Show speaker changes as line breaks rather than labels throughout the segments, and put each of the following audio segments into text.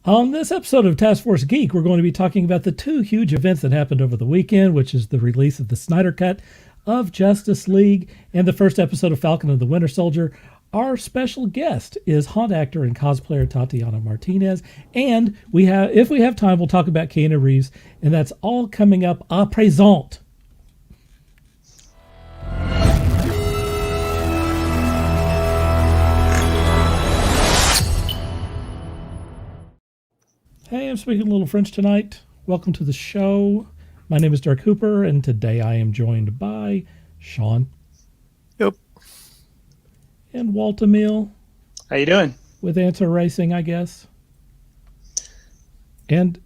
On this episode of Task Force Geek, we're going to be talking about the two huge events that happened over the weekend, which is the release of the Snyder Cut of Justice League and the first episode of Falcon and the Winter Soldier. Our special guest is haunt actor and cosplayer Tatiana Martinez, and if we have time, we'll talk about Keanu Reeves, and that's all coming up à présent. Hey, I'm speaking a little French tonight. Welcome to the show. My name is Dirk Hooper, and today I am joined by Sean.
Yep.
And Walt Emil.
How you doing?
With Answer Racing, I guess. And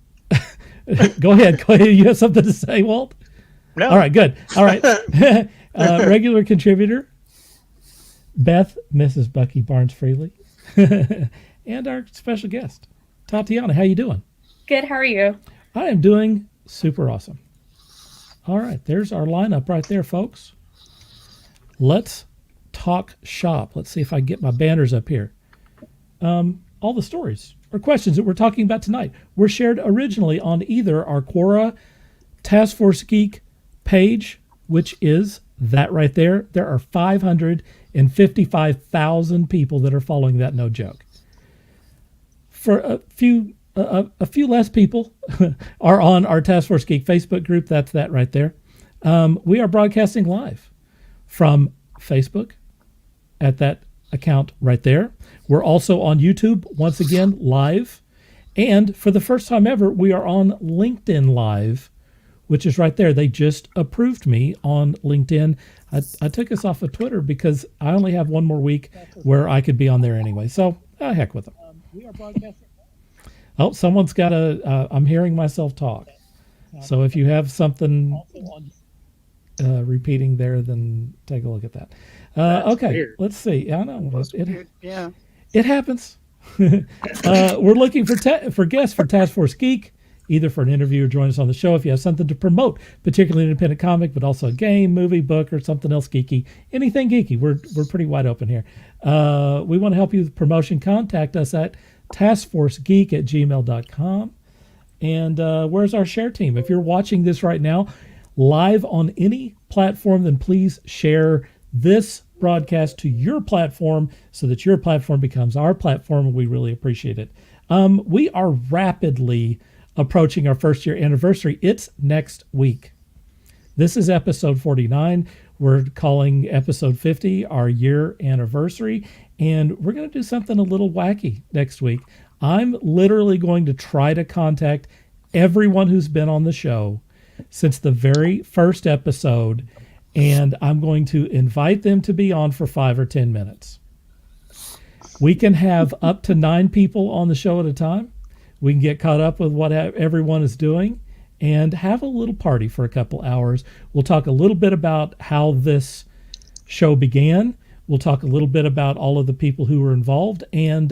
go ahead. You have something to say, Walt?
No.
All right, good. All right. Regular contributor, Beth, Mrs. Bucky Barnes-Freely. And our special guest, Tatiana. How you doing?
Good. How are you?
I am doing super awesome. All right, there's our lineup right there, folks. Let's talk shop. Let's see if I can get my banners up here. All the stories or questions that we're talking about tonight were shared originally on either our Quora Task Force Geek page, which is that right there. There are 555,000 people that are following that, no joke. For a few less people are on our Task Force Geek Facebook group. That's that right there. We are broadcasting live from Facebook at that account right there. We're also on YouTube, once again, live. And for the first time ever, we are on LinkedIn Live, which is right there. They just approved me on LinkedIn. I took us off of Twitter because I only have one more week where I could be on there anyway. So, heck with them. We are broadcasting. Oh, someone's got I'm hearing myself talk. So if you have something repeating there, then take a look at that. Okay, weird. Let's see. I know. It happens. We're looking for guests for Task Force Geek, either for an interview or join us on the show if you have something to promote, particularly an independent comic, but also a game, movie, book, or something else geeky. Anything geeky. We're pretty wide open here. We want to help you with promotion. Contact us at taskforcegeek@gmail.com. And where's our share team? If you're watching this right now live on any platform, then please share this broadcast to your platform so that your platform becomes our platform, and we really appreciate it. We are rapidly approaching our first year anniversary. It's next week. This is episode 49. We're calling episode 50 our year anniversary, and we're going to do something a little wacky next week. I'm literally going to try to contact everyone who's been on the show since the very first episode, and I'm going to invite them to be on for 5 or 10 minutes. We can have up to 9 people on the show at a time. We can get caught up with what everyone is doing and have a little party for a couple hours. We'll talk a little bit about how this show began. We'll talk a little bit about all of the people who were involved, and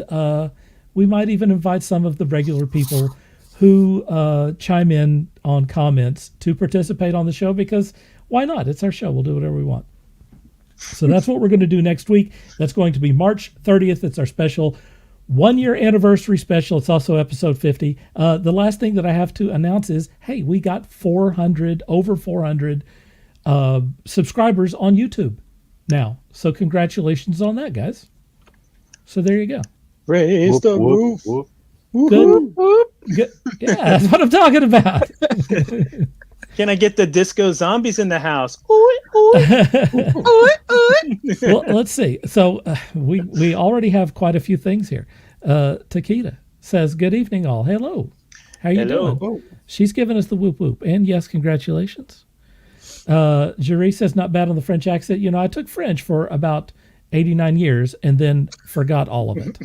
we might even invite some of the regular people who chime in on comments to participate on the show, because why not? It's our show. We'll do whatever we want. So that's what we're going to do next week. That's going to be March 30th. It's our special 1-year anniversary special. It's also episode 50. The last thing that I have to announce is, hey, we got over 400 subscribers on YouTube now. So congratulations on that, guys. So there you go.
Raise the roof.
Good. Good. Yeah, that's what I'm talking about.
Can I get the disco zombies in the house?
Well, let's see. So we already have quite a few things here. Takita says, good evening, all. Hello. How you doing? She's giving us the whoop whoop. And yes, congratulations. Jerry says, not bad on the French accent. You know, I took French for about 89 years and then forgot all of it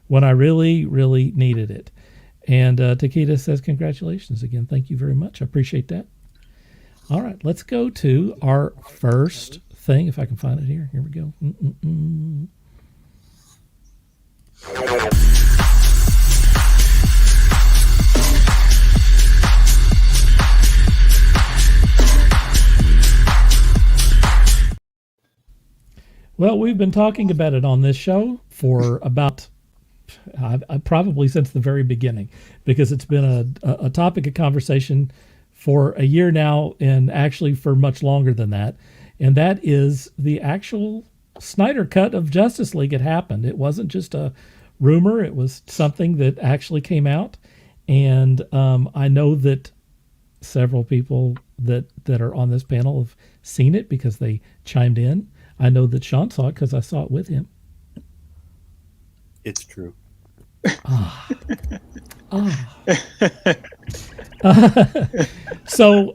when I really, really needed it. And Takita says, congratulations again. Thank you very much. I appreciate that. All right, let's go to our first thing, if I can find it here. Here we go. Well, we've been talking about it on this show for about I probably since the very beginning, because it's been a topic of conversation for a year now, and actually for much longer than that. And that is the actual Snyder cut of Justice League. It happened. It wasn't just a rumor. It was something that actually came out. And I know that several people that are on this panel have seen it because they chimed in. I know that Sean saw it because I saw it with him.
It's true.
So,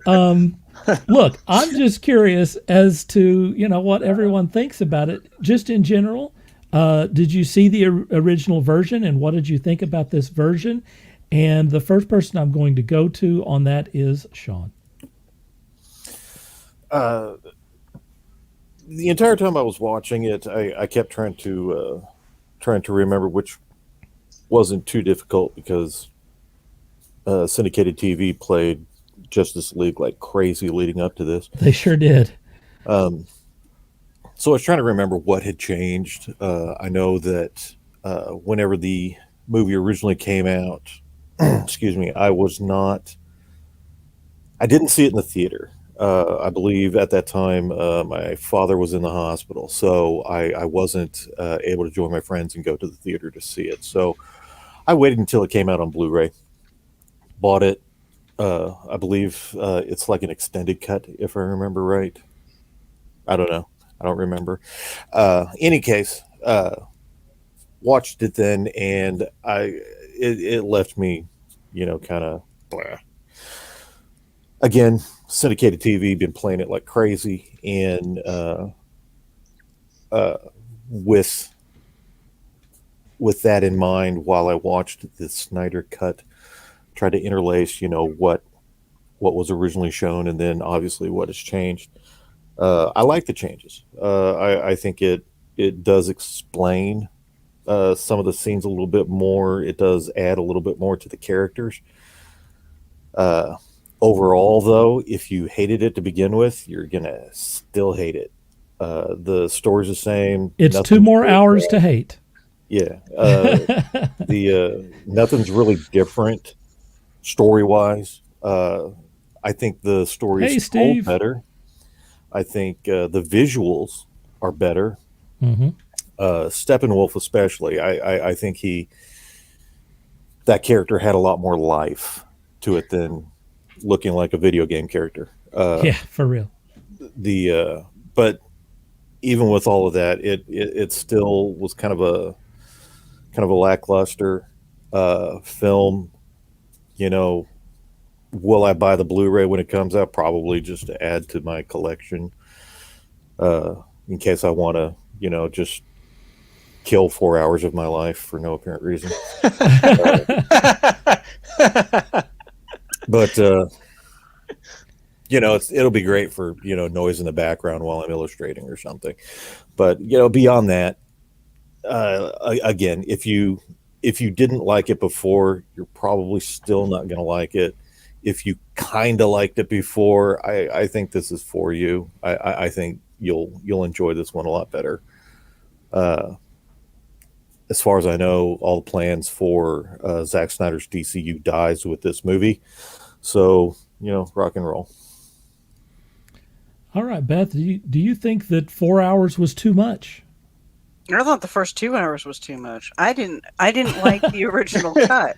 look, I'm just curious as to, what everyone thinks about it, just in general. Did you see the original version, and what did you think about this version? And the first person I'm going to go to on that is Sean.
The entire time I was watching it, I kept trying to remember, which wasn't too difficult because syndicated TV played Justice League like crazy leading up to this.
They sure did.
So I was trying to remember what had changed. I know that whenever the movie originally came out, excuse me, I didn't see it in the theater. I believe at that time my father was in the hospital, so I wasn't able to join my friends and go to the theater to see it. So I waited until it came out on Blu-ray, bought it. I believe it's like an extended cut, if I remember right. I don't know. I don't remember. Any case, watched it then, and it left me, kind of blah. Again, syndicated TV been playing it like crazy, and with that in mind, while I watched the Snyder cut, tried to interlace, what was originally shown, and then obviously what has changed. I like the changes. I think it does explain some of the scenes a little bit more. It does add a little bit more to the characters. Overall, though, if you hated it to begin with, you're gonna still hate it. The story's the same.
It's 2 more hours to hate.
Yeah. Nothing's really different story-wise. I think the story is told better. I think the visuals are better.
Mm-hmm.
Steppenwolf especially. I think that character had a lot more life to it than looking like a video game character.
Yeah, for real.
But even with all of that, it still was kind of a lackluster film. Will I buy the Blu-ray when it comes out? Probably, just to add to my collection, in case I want to, just kill 4 hours of my life for no apparent reason. But it'll be great for noise in the background while I'm illustrating or something. But beyond that, again, if you didn't like it before, you're probably still not going to like it. If you kind of liked it before, I think this is for you. I think you'll enjoy this one a lot better. As far as I know, all the plans for Zack Snyder's DCU dies with this movie. So, rock and roll.
All right, Beth, do you think that 4 hours was too much?
I thought the first 2 hours was too much. I didn't like the original cut.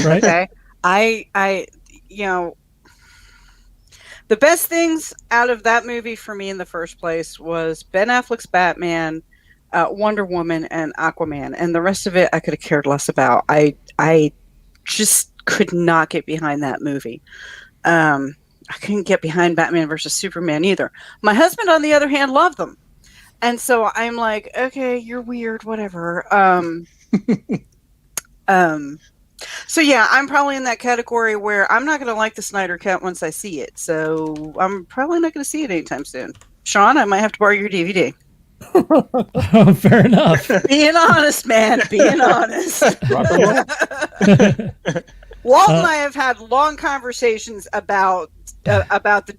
Right?
Okay. The best things out of that movie for me in the first place was Ben Affleck's Batman, Wonder Woman, and Aquaman, and the rest of it I could have cared less about. I just could not get behind that movie. I couldn't get behind Batman versus Superman either. My husband, on the other hand, loved them, and so I'm like, okay, you're weird, whatever. So yeah, I'm probably in that category where I'm not going to like the Snyder Cut once I see it. So I'm probably not going to see it anytime soon. Sean, I might have to borrow your DVD.
Oh, fair enough.
Being honest, man. Being honest. Walt and I have had long conversations about the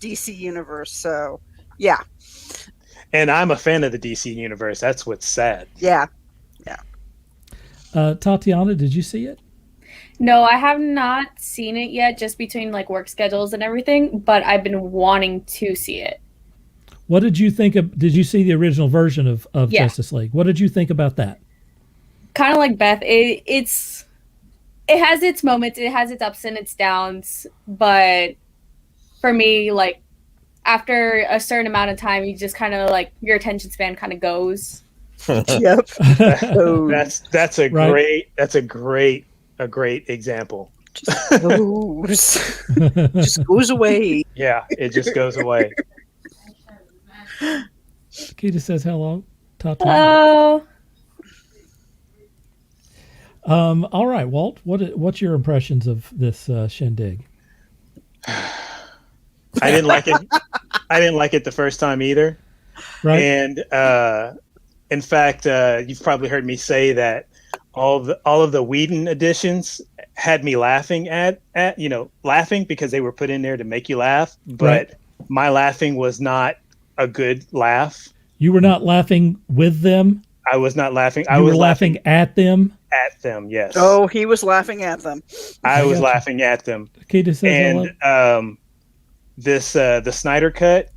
DC universe. So yeah.
And I'm a fan of the DC universe. That's what's sad.
Yeah.
Tatiana, did you see it?
No, I have not seen it yet, just between like work schedules and everything, but I've been wanting to see it.
What did you think of? Did you see the original version of
Yeah.
Justice League? What did you think about that?
Kind of like Beth, it has its moments, it has its ups and its downs, but for me, like after a certain amount of time, you just kind of like your attention span kind of goes.
Yep.
That's a
Right.
great example.
Just goes. Just goes away.
Yeah, it just goes away.
Keita says hello. Tatiana.
Oh,
All right, Walt. What's your impressions of this shindig?
I didn't like it. I didn't like it the first time either.
Right.
And in fact, you've probably heard me say that all of the Whedon editions had me laughing at laughing because they were put in there to make you laugh. But my laughing was not a good laugh.
You were not laughing with them.
I was not laughing.
You were laughing at them.
at them. Yes.
Oh, he was laughing at them.
I was
gotcha.
laughing at them.
Keita says hello.
And the Snyder cut,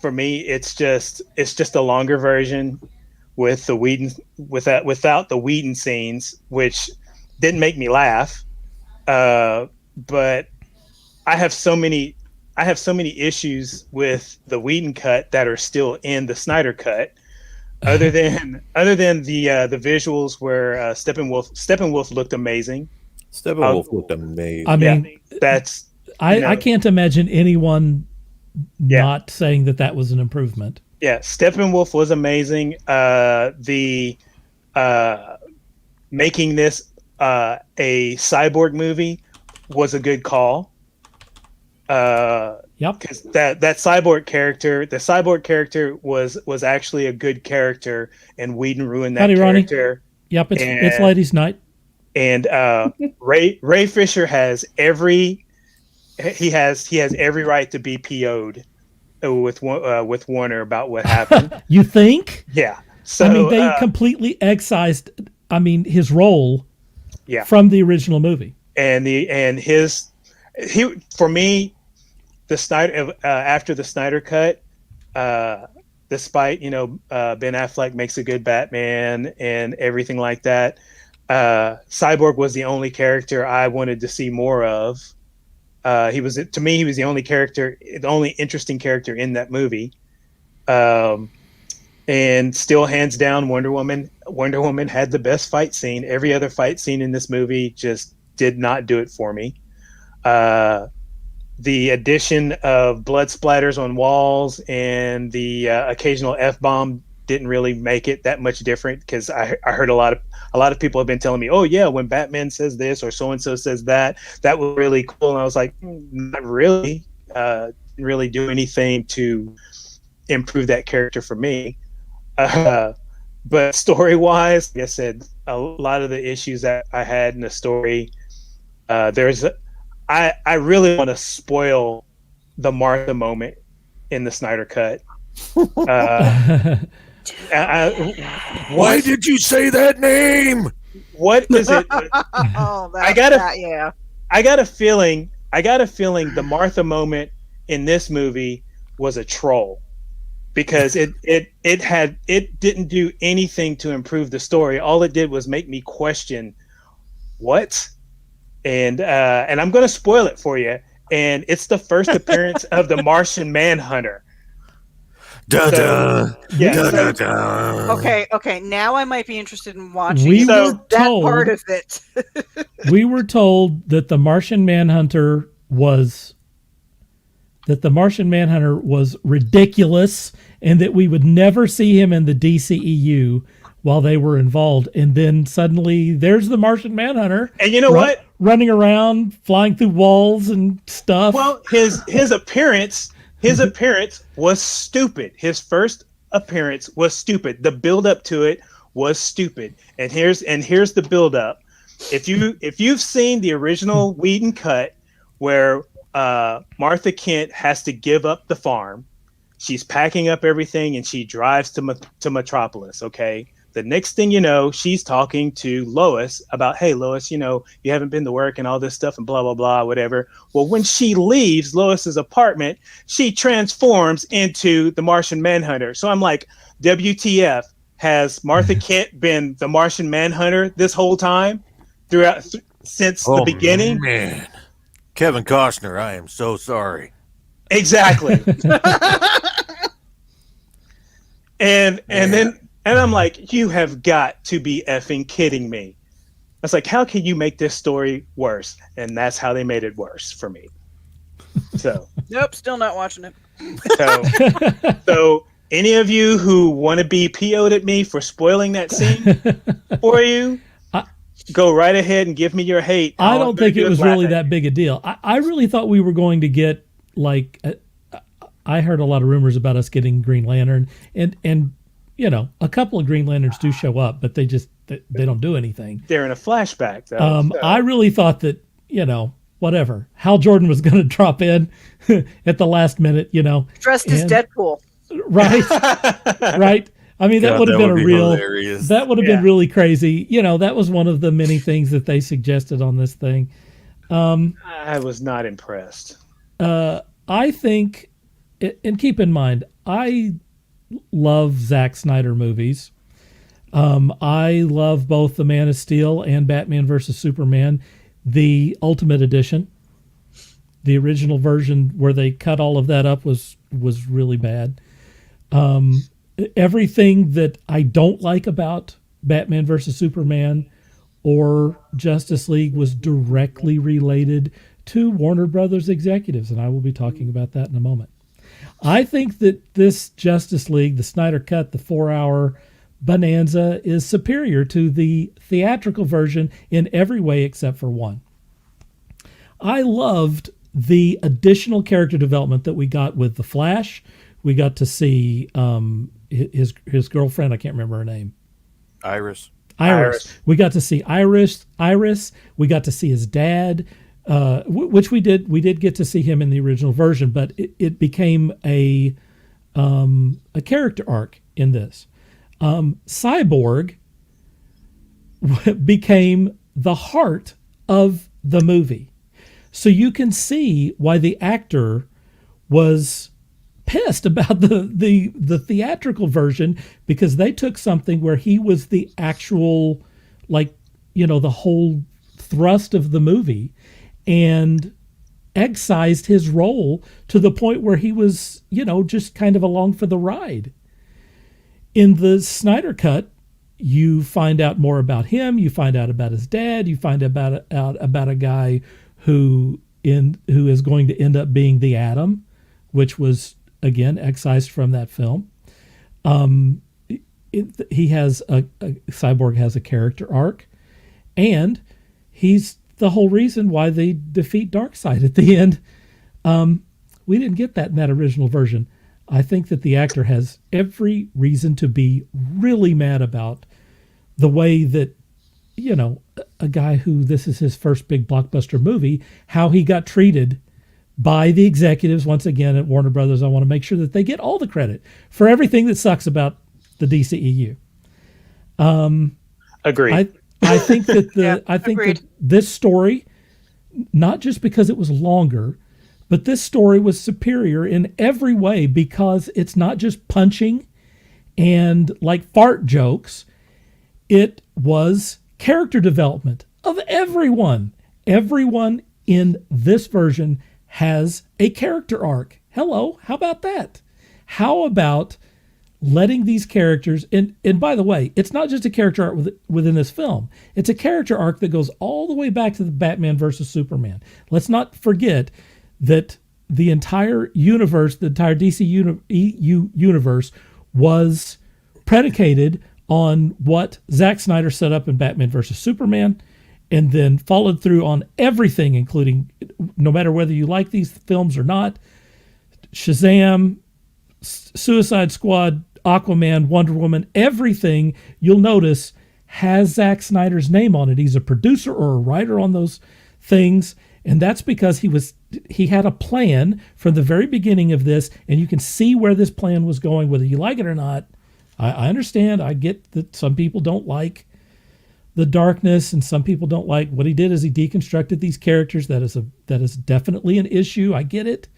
for me, it's just a longer version with the Whedon without the Whedon scenes, which didn't make me laugh. But I have so many issues with the Whedon cut that are still in the Snyder cut. Other than the visuals where Steppenwolf looked amazing.
Steppenwolf looked amazing.
I mean,
That's
I can't imagine anyone not saying that was an improvement.
Yeah, Steppenwolf was amazing. The making this a cyborg movie was a good call.
Yep.
Because that cyborg character, the cyborg character was actually a good character, and Whedon ruined that
Howdy, Ronnie.
character.
Yep, it's ladies' night.
And Ray Fisher has every right to be PO'd with Warner about what happened.
You think?
Yeah. So
I mean, they completely excised. I mean, his role.
Yeah.
From the original movie.
For me, the Snyder after the Snyder cut, despite Ben Affleck makes a good Batman and everything like that, Cyborg was the only character I wanted to see more of. He was the only character, the only interesting character in that movie. And still, hands down, Wonder Woman had the best fight scene. Every other fight scene in this movie just did not do it for me. The addition of blood splatters on walls and the occasional F-bomb didn't really make it that much different, because I heard a lot of people have been telling me, oh yeah, when Batman says this or so and so says that was really cool, and I was like, not really. Didn't really do anything to improve that character for me. But story wise, like I said, a lot of the issues that I had in the story, I really want to spoil the Martha moment in the Snyder cut.
Why did you say that name?
What is it? I got a feeling the Martha moment in this movie was a troll, because it didn't do anything to improve the story. All it did was make me question what. And I'm going to spoil it for you. And it's the first appearance of the Martian Manhunter.
Okay. Now I might be interested in watching
that
part of it.
We were told that the Martian Manhunter was ridiculous, and that we would never see him in the DCEU while they were involved. And then suddenly there's the Martian Manhunter.
And you know what?
Running around, flying through walls and stuff.
Well, his appearance was stupid. His first appearance was stupid. The build up to it was stupid. And here's the build up. If you've seen the original Whedon cut, where Martha Kent has to give up the farm, she's packing up everything and she drives to Metropolis. Okay, The next thing you know, she's talking to Lois about, hey, Lois, you haven't been to work and all this stuff and blah, blah, blah, whatever. Well, when she leaves Lois's apartment, she transforms into the Martian Manhunter. So I'm like, WTF, has Martha Kent been the Martian Manhunter this whole time since the beginning?
Man. Kevin Costner, I am so sorry.
Exactly. and I'm like, you have got to be effing kidding me. I was like, how can you make this story worse? And that's how they made it worse for me. So
Nope, still not watching it.
So any of you who want to be PO'd at me for spoiling that scene for you, go right ahead and give me your hate.
I don't think it was really that big a deal. I really thought we were going to get, like, I heard a lot of rumors about us getting Green Lantern, and a couple of Green Lanterns do show up, but they don't do anything.
They're in a flashback, though.
I really thought that, whatever, Hal Jordan was going to drop in at the last minute,
Dressed as Deadpool.
Right. Right. I mean, that would have been
hilarious.
That would have been really crazy. That was one of the many things that they suggested on this thing.
I was not impressed.
I think, and keep in mind, I love Zack Snyder movies. I love both The Man of Steel and Batman versus Superman, the Ultimate Edition. The original version where they cut all of that up was really bad. Everything that I don't like about Batman versus Superman or Justice League was directly related to Warner Brothers executives, and I will be talking about that in a moment. I think that this Justice League, the Snyder Cut, the 4-hour bonanza, is superior to the theatrical version in every way except for one. I loved the additional character development that we got with the Flash. We got to see his girlfriend. I can't remember her name.
Iris.
We got to see Iris. We got to see his dad, which we did. We did get to see him in the original version, but it became a character arc in this. Cyborg became the heart of the movie. So you can see why the actor was pissed about the theatrical version, because they took something where he was the actual, the whole thrust of the movie, and excised his role to the point where he was, just kind of along for the ride. In the Snyder Cut, you find out more about him. You find out about his dad. You find out about a guy who is going to end up being the Atom, which was, again, excised from that film. Cyborg has a character arc, and he's the whole reason why they defeat Darkseid at the end. We didn't get that in that original version. I think that the actor has every reason to be really mad about the way that, a guy who this is his first big blockbuster movie, how he got treated by the executives, once again, at Warner Brothers. I want to make sure that they get all the credit for everything that sucks about the DCEU.
Agreed.
I think that
agreed.
that this story, not just because it was longer, but this story was superior in every way, because it's not just punching and like fart jokes. It was character development of everyone. Everyone in this version has a character arc. Hello, how about that? How about letting these characters, and by the way, it's not just a character arc within this film. It's a character arc that goes all the way back to the Batman versus Superman. Let's not forget that the entire universe, the entire DC universe, was predicated on what Zack Snyder set up in Batman versus Superman, and then followed through on everything, including, no matter whether you like these films or not, Shazam, Suicide Squad, Aquaman, Wonder Woman, everything you'll notice has Zack Snyder's name on it. He's a producer or a writer on those things, and that's because he had a plan from the very beginning of this, and you can see where this plan was going, whether you like it or not. I understand. I get that some people don't like the darkness, and some people don't like what he did as he deconstructed these characters. That is definitely an issue. I get it.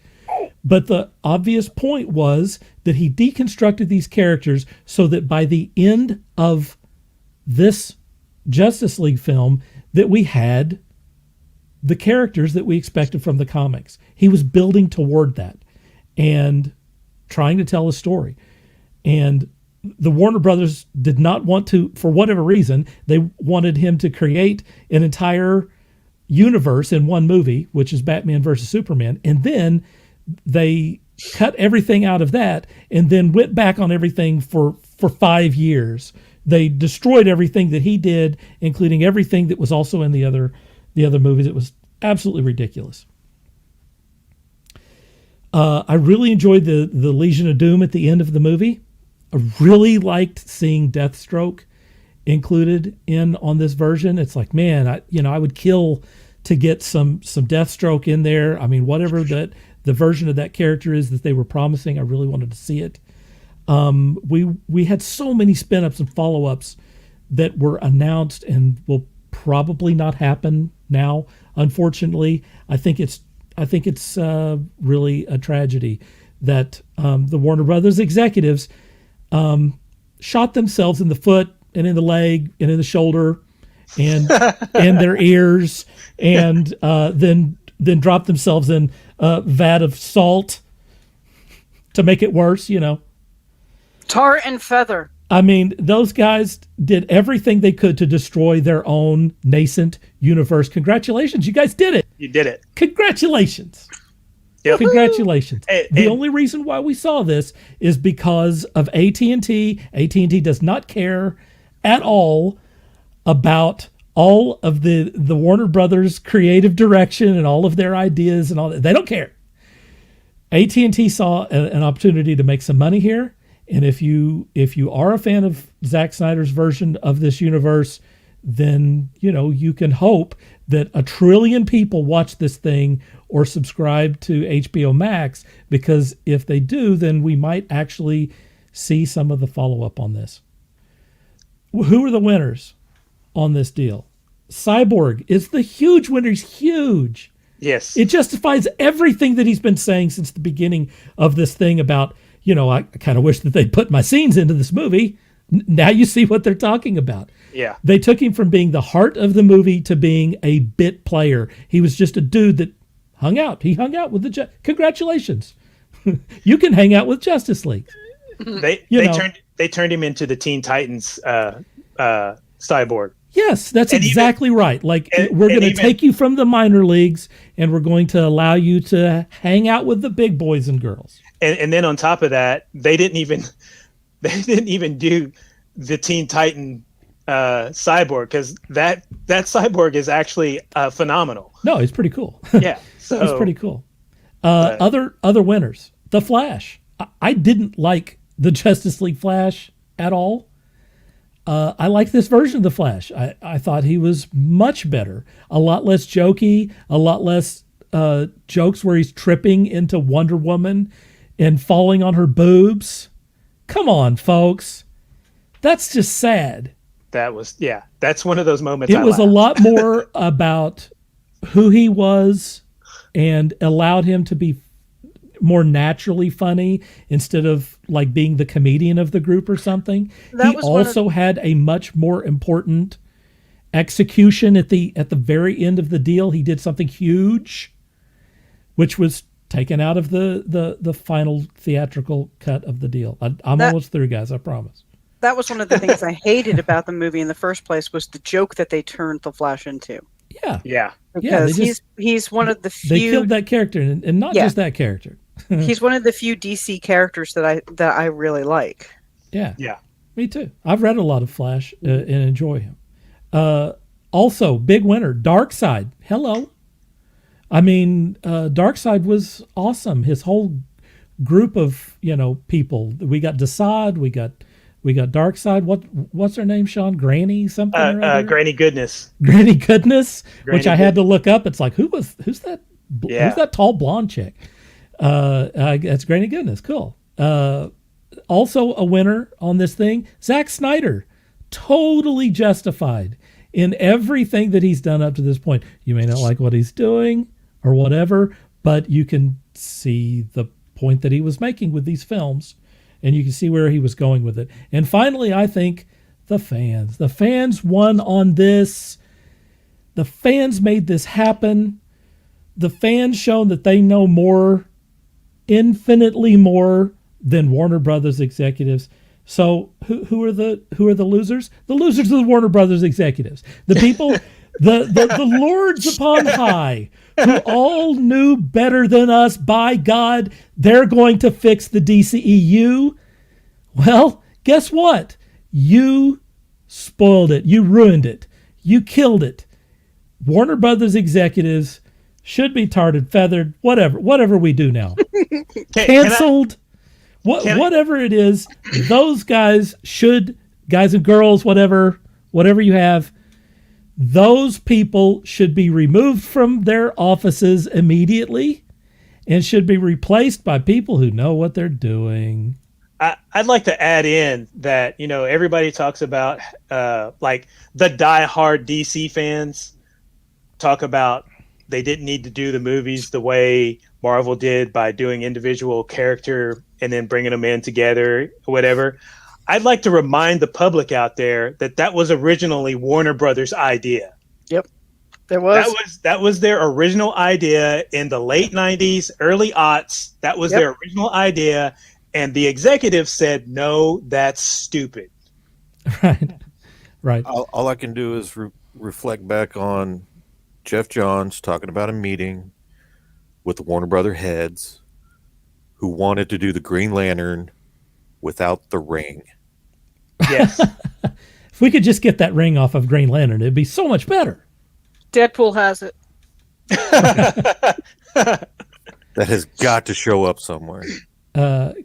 But the obvious point was that he deconstructed these characters so that by the end of this Justice League film that we had the characters that we expected from the comics. He was building toward that and trying to tell a story. And the Warner Brothers did not want to, for whatever reason, they wanted him to create an entire universe in one movie, which is Batman versus Superman. And then they cut everything out of that and then went back on everything for 5 years. They destroyed everything that he did, including everything that was also in the other movies. It was absolutely ridiculous. I really enjoyed the Legion of Doom at the end of the movie. I really liked seeing Deathstroke included in on this version. It's like, man, I would kill to get some Deathstroke in there. I mean, whatever the version of that character is that they were promising, I really wanted to see it. We had so many spin-ups and follow-ups that were announced and will probably not happen now. Unfortunately, I think it's really a tragedy that the Warner Brothers executives shot themselves in the foot and in the leg and in the shoulder and and their ears, and then dropped themselves in a vat of salt to make it worse.
Tar and feather.
I mean, those guys did everything they could to destroy their own nascent universe. Congratulations, you guys did it.
You did it.
Congratulations.
Yep.
Congratulations.
And
the only reason why we saw this is because of AT&T. AT&T does not care at all about all of the Warner Brothers creative direction and all of their ideas and all that. They don't care. AT&T saw an opportunity to make some money here. And if you are a fan of Zack Snyder's version of this universe, then you can hope that 1 trillion people watch this thing or subscribe to HBO Max, because if they do, then we might actually see some of the follow-up on this. Who are the winners on this deal? Cyborg is the huge winner. He's huge.
Yes.
It justifies everything that he's been saying since the beginning of this thing about, I kind of wish that they'd put my scenes into this movie. Now you see what they're talking about.
Yeah.
They took him from being the heart of the movie to being a bit player. He was just a dude that hung out. He hung out with congratulations. You can hang out with Justice League.
They turned him into the Teen Titans cyborg.
Yes, that's exactly right. Like, we're going to take you from the minor leagues and we're going to allow you to hang out with the big boys and girls.
And then on top of that, they didn't even do the Teen Titan cyborg, because that cyborg is actually phenomenal.
No, it's pretty cool.
Yeah, so
it's pretty cool. Other winners, the Flash. I didn't like the Justice League Flash at all. I like this version of the Flash. I thought he was much better, a lot less jokey, a lot less jokes where he's tripping into Wonder Woman and falling on her boobs. Come on, folks. That's just sad.
That's one of those moments.
It was a lot more about who he was and allowed him to be more naturally funny instead of like being the comedian of the group or something. He also had a much more important execution at the very end of the deal. He did something huge, which was taken out of the final theatrical cut of the deal. I'm almost through, guys. I promise.
That was one of the things I hated about the movie in the first place, was the joke that they turned the Flash into.
Yeah.
Because he's one of the few.
They killed that character, and not just that character.
He's one of the few DC characters that I really like.
Yeah. Me too. I've read a lot of Flash and enjoy him. Also, big winner, Darkseid. Hello. I mean, Darkseid was awesome. His whole group of people. We got Desaad. We got Darkseid. What's her name, Sean? Granny something?
Granny Goodness.
Granny Goodness, which I had to look up. It's like, who's that? Yeah. Who's that tall blonde chick? That's Granny Goodness. Cool. also a winner on this thing, Zack Snyder, totally justified in everything that he's done up to this point. You may not like what he's doing or whatever, but you can see the point that he was making with these films, and you can see where he was going with it. And finally, I think the fans won on this. The fans made this happen. The fans shown that they know more, infinitely more than Warner Brothers executives. So who are the losers? The losers are the Warner Brothers executives. The people, the lords upon high, who all knew better than us. By God, they're going to fix the DCEU. Well, guess what? You spoiled it. You ruined it. You killed it. Warner Brothers executives should be tarred, feathered, whatever we do now. Canceled. Whatever it is, those guys and girls, whatever you have, those people should be removed from their offices immediately and should be replaced by people who know what they're doing.
I'd like to add in that, everybody talks about like the diehard DC fans talk about they didn't need to do the movies the way Marvel did by doing individual character and then bringing them in together, whatever. I'd like to remind the public out there that was originally Warner Brothers' idea.
Yep, there was.
That was their original idea in the late 90s, early aughts. That was their original idea. And the executives said, no, that's stupid.
Right.
All I can do is reflect back on Jeff Johns talking about a meeting with the Warner Brother heads who wanted to do the Green Lantern without the ring.
Yes.
If we could just get that ring off of Green Lantern, it'd be so much better.
Deadpool has it.
That has got to show up somewhere.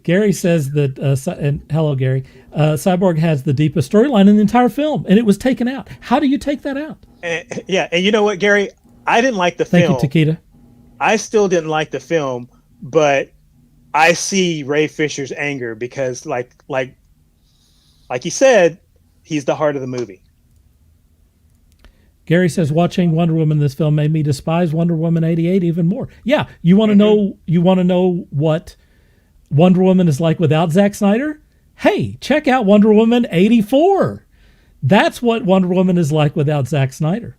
Gary says that, and hello, Gary, Cyborg has the deepest storyline in the entire film, and it was taken out. How do you take that out?
And you know what, Gary? I didn't like the
Thank
film.
you, Takeda.
I still didn't like the film, but I see Ray Fisher's anger because, like he said, he's the heart of the movie.
Gary says watching Wonder Woman in this film made me despise Wonder Woman 88 even more. Yeah, you want to know? You want to know what Wonder Woman is like without Zack Snyder? Hey, check out Wonder Woman 84. That's what Wonder Woman is like without Zack Snyder.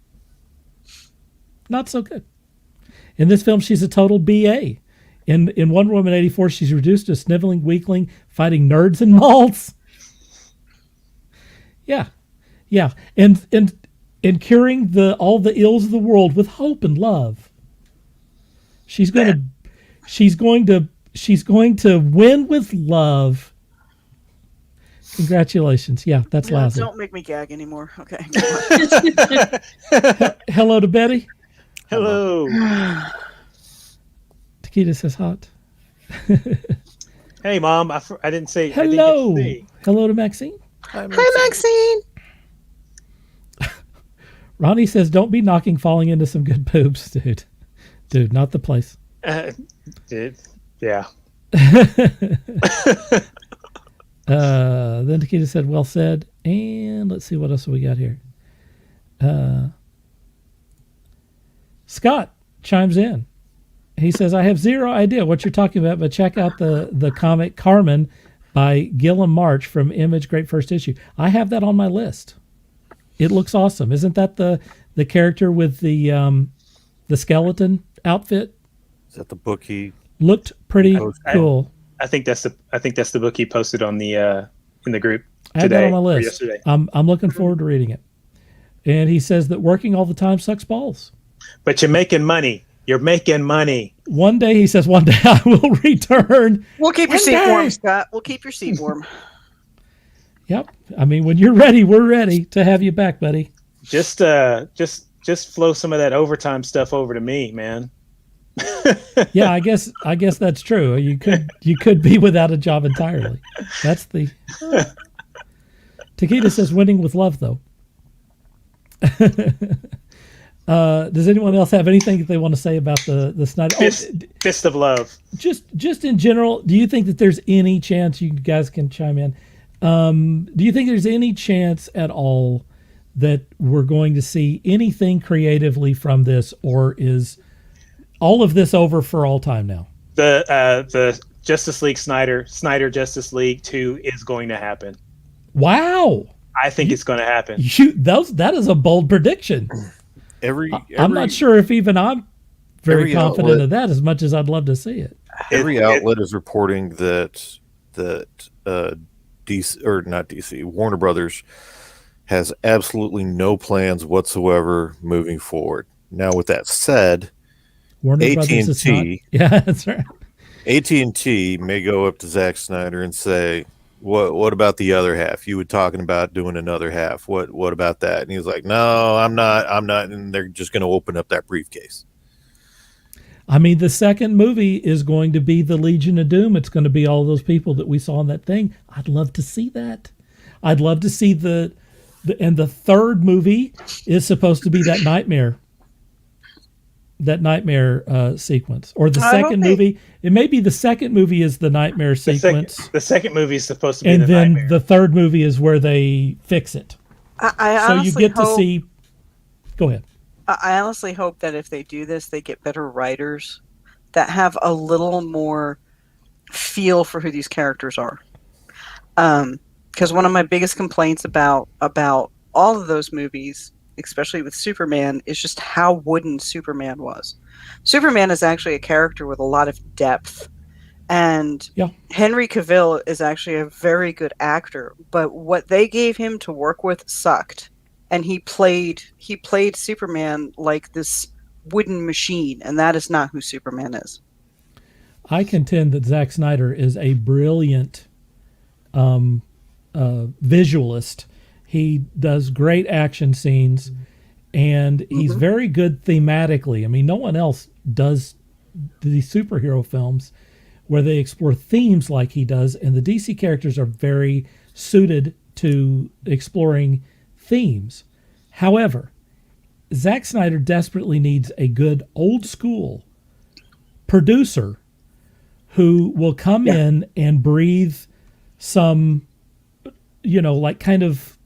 Not so good. In this film, she's a total BA. In Wonder Woman 84, she's reduced to a sniveling weakling fighting nerds and malls. Yeah. And curing all the ills of the world with hope and love. She's going to win with love. Congratulations. Yeah, that's lousy.
Don't make me gag anymore. Okay.
Hello to Betty.
Hello.
Takeda says hot.
Hey, Mom. I didn't say.
Hello.
I didn't get to say.
Hello to Maxine.
Hi, Maxine.
Ronnie says, don't be falling into some good boobs, dude. Dude, not the place.
Yeah.
Then Takeda said, well said. And let's see what else we got here. Scott chimes in. He says, I have zero idea what you're talking about, but check out the comic Carmen by Gilliam March from Image, great first issue. I have that on my list. It looks awesome. Isn't that the character with the skeleton outfit?
Is that the book he
looked pretty cool?
I think that's the book he posted on the in the group
I have
today.
that on my list.
Yesterday.
I'm looking forward to reading it. And he says that working all the time sucks balls.
But you're making money. You're making money.
One day I will return.
We'll keep your seat warm, Scott. We'll keep your seat warm.
Yep. I mean, when you're ready, we're ready to have you back, buddy.
Just flow some of that overtime stuff over to me, man.
Yeah, I guess that's true. You could be without a job entirely. That's the Takeda says winning with love though. Does anyone else have anything that they want to say about the Snyder?
Fist of love.
Just in general, do you think that there's any chance, you guys can chime in, do you think there's any chance at all that we're going to see anything creatively from this, or is all of this over for all time now?
The Justice League Snyder Justice League 2 is going to happen.
Wow.
I think it's going to happen.
That is a bold prediction. I'm not sure if even I'm very confident of that, as much as I'd love to see it.
Every outlet is reporting that DC, or not DC, Warner Brothers has absolutely no plans whatsoever moving forward. Now, with that said,
Warner Brothers is not. Yeah, that's right.
AT&T may go up to Zack Snyder and say, What about the other half? You were talking about doing another half. What about that? And he was like, no, I'm not. And they're just going to open up that briefcase.
I mean, the second movie is going to be the Legion of Doom. It's going to be all those people that we saw in that thing. I'd love to see that. I'd love to see and the third movie is supposed to be that nightmare sequence, or the second movie. It may be the second movie is the nightmare sequence.
The second movie is supposed to be
and
the
then
nightmare.
The third movie is where they fix it.
I
so you get to see. Go ahead.
I honestly hope that if they do this, they get better writers that have a little more feel for who these characters are. Because one of my biggest complaints about all of those movies, especially with Superman, is just how wooden Superman was. Superman is actually a character with a lot of depth, and Henry Cavill is actually a very good actor, but what they gave him to work with sucked, and he played Superman like this wooden machine, and that is not who Superman is.
I contend that Zack Snyder is a brilliant visualist. He does great action scenes, and he's very good thematically. I mean, no one else does the superhero films where they explore themes like he does, and the DC characters are very suited to exploring themes. However, Zack Snyder desperately needs a good old school producer who will come in and breathe some, like kind of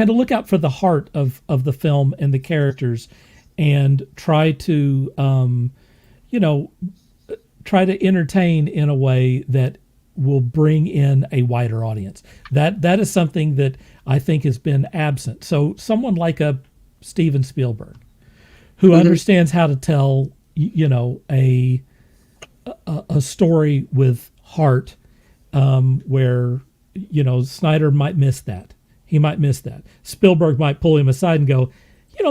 look out for the heart of the film and the characters, and try to entertain in a way that will bring in a wider audience. That is something that I think has been absent. So someone like a Steven Spielberg, who understands how to tell a story with heart, where Snyder might miss that. He might miss that. Spielberg might pull him aside and go,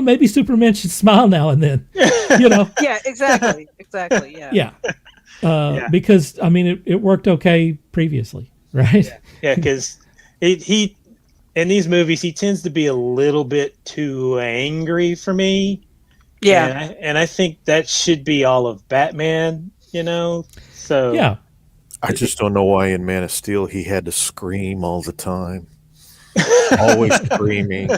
maybe Superman should smile now and then.
Yeah, exactly. Yeah.
Because I mean, it worked okay previously, right?
Yeah, because he in these movies he tends to be a little bit too angry for me.
Yeah,
and I think that should be all of Batman. So
yeah.
I just don't know why in Man of Steel he had to scream all the time. Always screaming.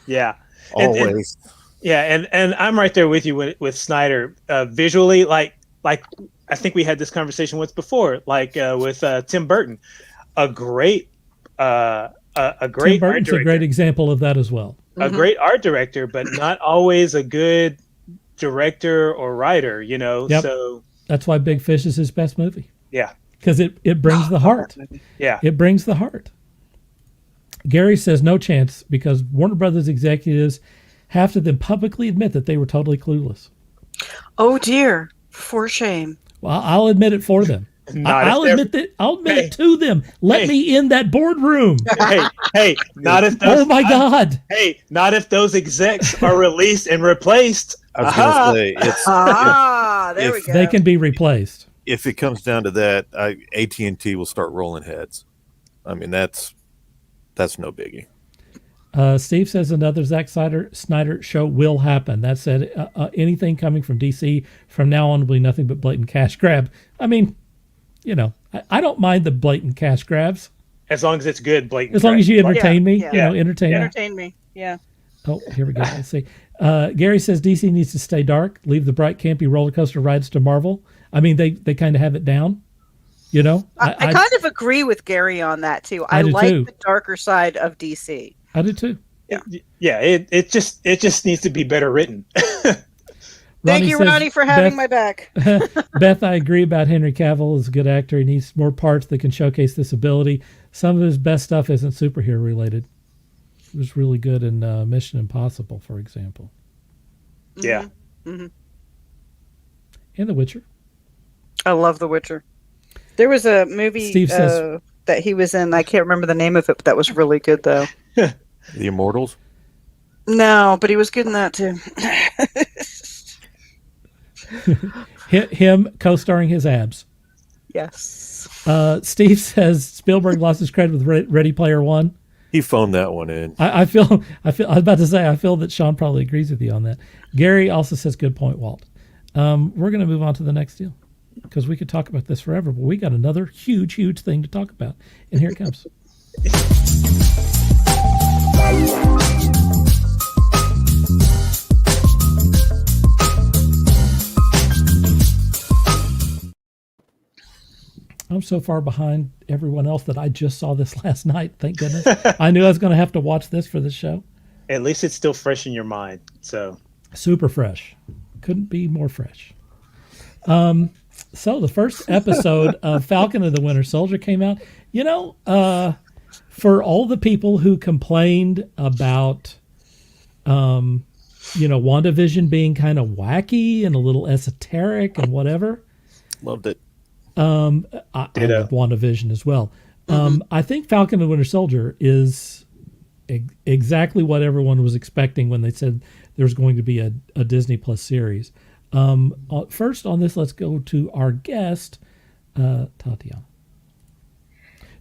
Yeah.
Always.
And I'm right there with you with Snyder. Visually, like I think we had this conversation once before, with Tim Burton. A great Tim
Burton's
art director.
a great example of that as well.
A great art director, but not always a good director or writer,
Yep.
So
that's why Big Fish is his best movie.
Yeah.
Because it brings the heart.
Yeah.
It brings the heart. Gary says no chance, because Warner Brothers executives have to then publicly admit that they were totally clueless.
Oh dear, for shame.
Well, I'll admit it for them. I'll admit it to them. Let me in that boardroom.
Hey, not if those,
oh my God.
Hey, not if those execs are released and replaced.
I was going to say,
there we go.
They can be replaced.
If it comes down to that, AT&T will start rolling heads. I mean, that's no biggie.
Steve says another Zack Snyder show will happen. That said, anything coming from DC from now on will be nothing but blatant cash grab. I mean, I don't mind the blatant cash grabs.
As long as it's good, blatant.
As long as you entertain me,
Yeah.
entertain
me. Yeah.
Oh, here we go. Let's see. Gary says DC needs to stay dark, leave the bright, campy roller coaster rides to Marvel. I mean, they kind of have it down, you know.
I kind of agree with Gary on that too. I
do
like
too.
the darker side of DC.
I do too.
Yeah. It just needs to be better written.
Thank
Ronnie
you,
says,
Ronnie, for having my back.
Beth, I agree about Henry Cavill. Is a good actor. He needs more parts that can showcase this ability. Some of his best stuff isn't superhero related. He was really good in Mission Impossible, for example.
Yeah.
Mm-hmm.
And The Witcher.
I love The Witcher. There was a movie
Steve says,
that he was in. I can't remember the name of it, but that was really good, though.
The Immortals.
No, but he was good in that too.
him co-starring his abs.
Yes.
Steve says Spielberg lost his credit with Ready Player One.
He phoned that one in.
I feel. I was about to say. I feel that Sean probably agrees with you on that. Gary also says, "Good point, Walt." We're going to move on to the next deal because we could talk about this forever, but we got another huge thing to talk about, and here it comes. I'm so far behind everyone else that I just saw this last night. Thank goodness. I knew I was going to have to watch this for the show.
At least it's still fresh in your mind. So
super fresh. Couldn't be more fresh. So the first episode of Falcon and the Winter Soldier came out. You know, for all the people who complained about, WandaVision being kind of wacky and a little esoteric and whatever.
Loved it.
I love WandaVision as well. I think Falcon and the Winter Soldier is exactly what everyone was expecting when they said there's going to be a Disney Plus series. First on this, let's go to our guest, Tatiana.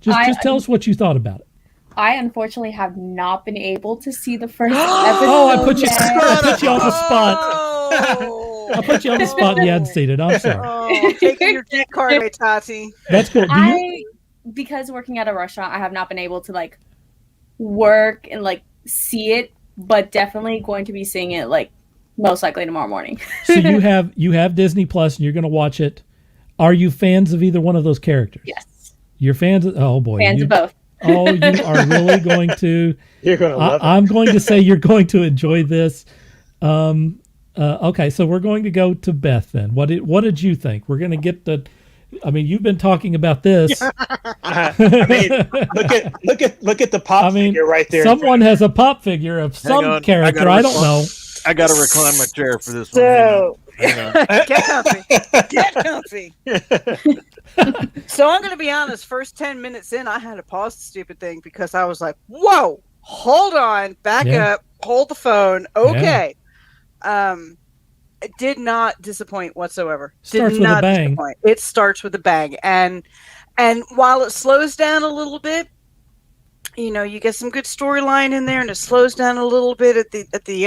Just tell us what you thought about it.
I unfortunately have not been able to see the first episode.
Oh, I put you on the spot.
Oh.
I put you on the spot and you hadn't seen it. I'm sorry.
Oh, taking your dick card away, Tati.
That's cool.
Because working at a restaurant, I have not been able to work and see it, but definitely going to be seeing it most likely tomorrow morning.
So you have Disney Plus and you're going to watch it. Are you fans of either one of those characters?
Yes.
You're fans of, oh boy.
Fans of both.
Oh, you are really going to.
You're going to love it.
I'm going to say you're going to enjoy this. Okay, so we're going to go to Beth then. What did you think? We're going to get you've been talking about this.
I mean, look at the pop figure right there.
Someone has a pop figure of some character. I don't know.
I got to recline my chair for this one.
So, get comfy. Get comfy. So I'm going to be honest. First 10 minutes in, I had to pause the stupid thing because I was like, "Whoa, hold on, back up, hold the phone." Okay. It did not disappoint whatsoever.
Starts with a bang.
It starts with a bang, and while it slows down a little bit, you get some good storyline in there, and it slows down a little bit at the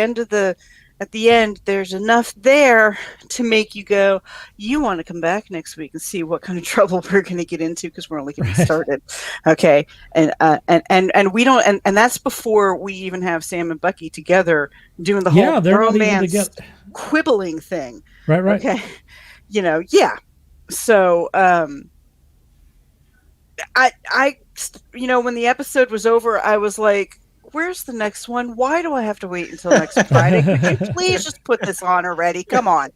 end. There's enough there to make you go, you want to come back next week and see what kind of trouble we're going to get into because we're only getting started. Okay, and we don't, and that's before we even have Sam and Bucky together doing the whole romance quibbling thing.
Right.
Okay, So I when the episode was over, I was like, where's the next one? Why do I have to wait until next Friday? Could you please just put this on already? Come on.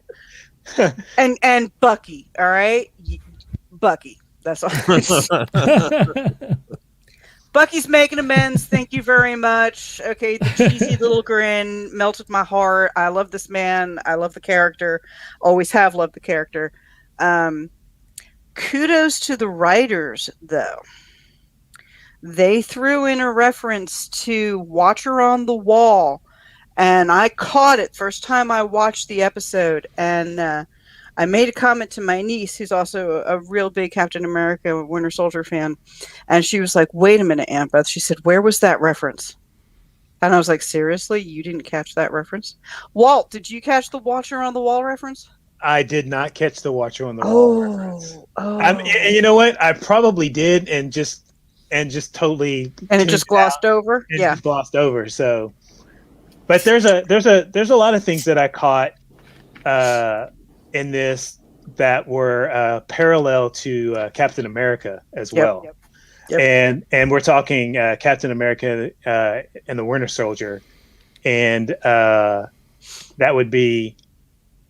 And Bucky, all right? Bucky. That's all. Bucky's making amends. Thank you very much. Okay, the cheesy little grin melted my heart. I love this man. I love the character. Always have loved the character. Kudos to the writers, though. They threw in a reference to Watcher on the Wall, and I caught it first time I watched the episode, and I made a comment to my niece, who's also a real big Captain America Winter Soldier fan, and she was like, wait a minute, Aunt Beth. She said, where was that reference? And I was like, seriously? You didn't catch that reference? Walt, did you catch the Watcher on the Wall reference?
I did not catch the Watcher on the Wall reference. And you know what? I probably did, and just totally
and it just glossed over.
Just glossed over. So But there's a lot of things that I caught in this that were parallel to Captain America as well.
Yep.
And we're talking Captain America and the Winter Soldier, and that would be,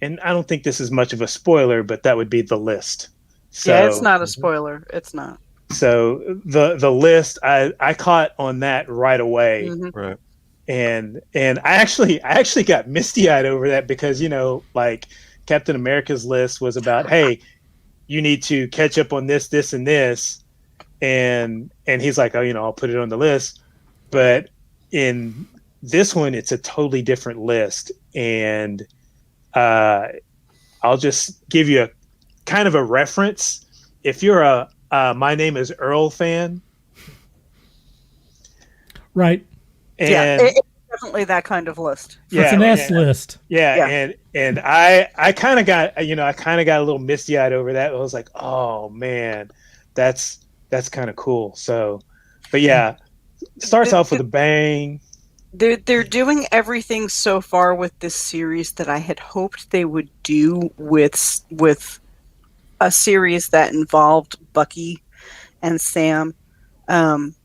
and I don't think this is much of a spoiler, but that would be the list. So,
yeah, it's not a spoiler. It's not.
So the list I caught on that right away.
Mm-hmm.
Right.
And I actually got misty-eyed over that because, you know, like Captain America's list was about, hey, you need to catch up on this, this, and this, and he's like, oh, you know, I'll put it on the list. But in this one, it's a totally different list, and I'll just give you a kind of a reference. If you're a My Name is Earl fan,
Right.
and
it's definitely that kind of list.
It's an S list.
Yeah. And I kind of got, you know, a little misty eyed over that. I was like, oh man, that's kind of cool. So, but yeah, starts off with a bang.
They're doing everything so far with this series that I had hoped they would do with a series that involved Bucky and Sam.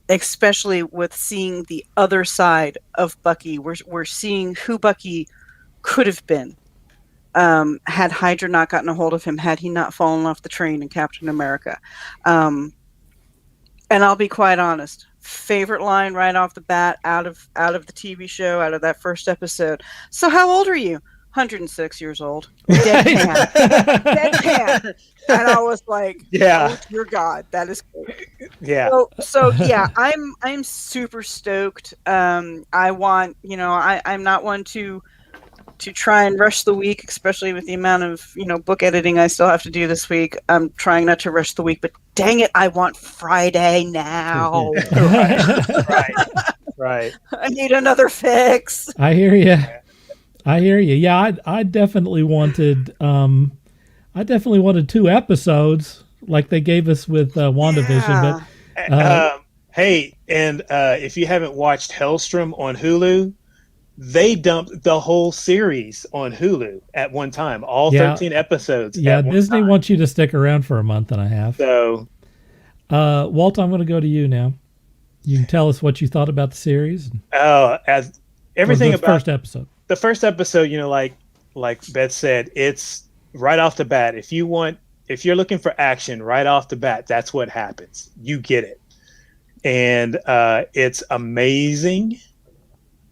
Especially with seeing the other side of Bucky. We're seeing who Bucky could have been had Hydra not gotten a hold of him, had he not fallen off the train in Captain America. And I'll be quite honest, favorite line right off the bat out of the TV show, out of that first episode. So how old are you? 106 years old. Deadpan. Deadpan. And I was like,
yeah,
oh dear God, that is cool.
Yeah.
So yeah, I'm super stoked. I want, you know, I'm not one to try and rush the week, especially with the amount of, you know, book editing I still have to do this week. I'm trying not to rush the week, but dang it, I want Friday now.
Right.
I need another fix.
I hear you. Yeah, I definitely wanted 2 episodes like they gave us with WandaVision.
Yeah.
But
hey, and if you haven't watched Hellstrom on Hulu, they dumped the whole series on Hulu at one time, all 13 episodes.
Yeah, Disney wants you to stick around for a month and a half.
So,
Walt, I'm going to go to you now. You can tell us what you thought about the series.
As everything about
first episode.
The first episode, you know, like Beth said, it's right off the bat. If you're looking for action right off the bat, that's what happens. You get it. And it's amazing.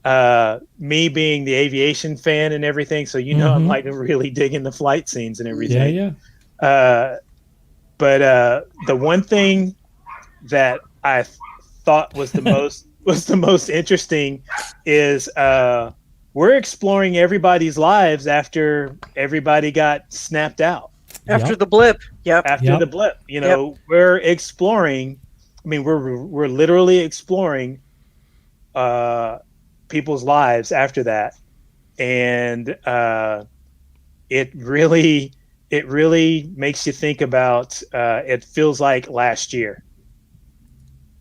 Me being the aviation fan and everything, so you know, I'm like really digging the flight scenes and everything.
Yeah.
But the one thing that I thought was the most interesting is we're exploring everybody's lives after everybody got snapped out.
After the blip. Yep.
After the blip. You know, we're exploring. I mean, we're literally exploring people's lives after that. And it really makes you think about it feels like last year.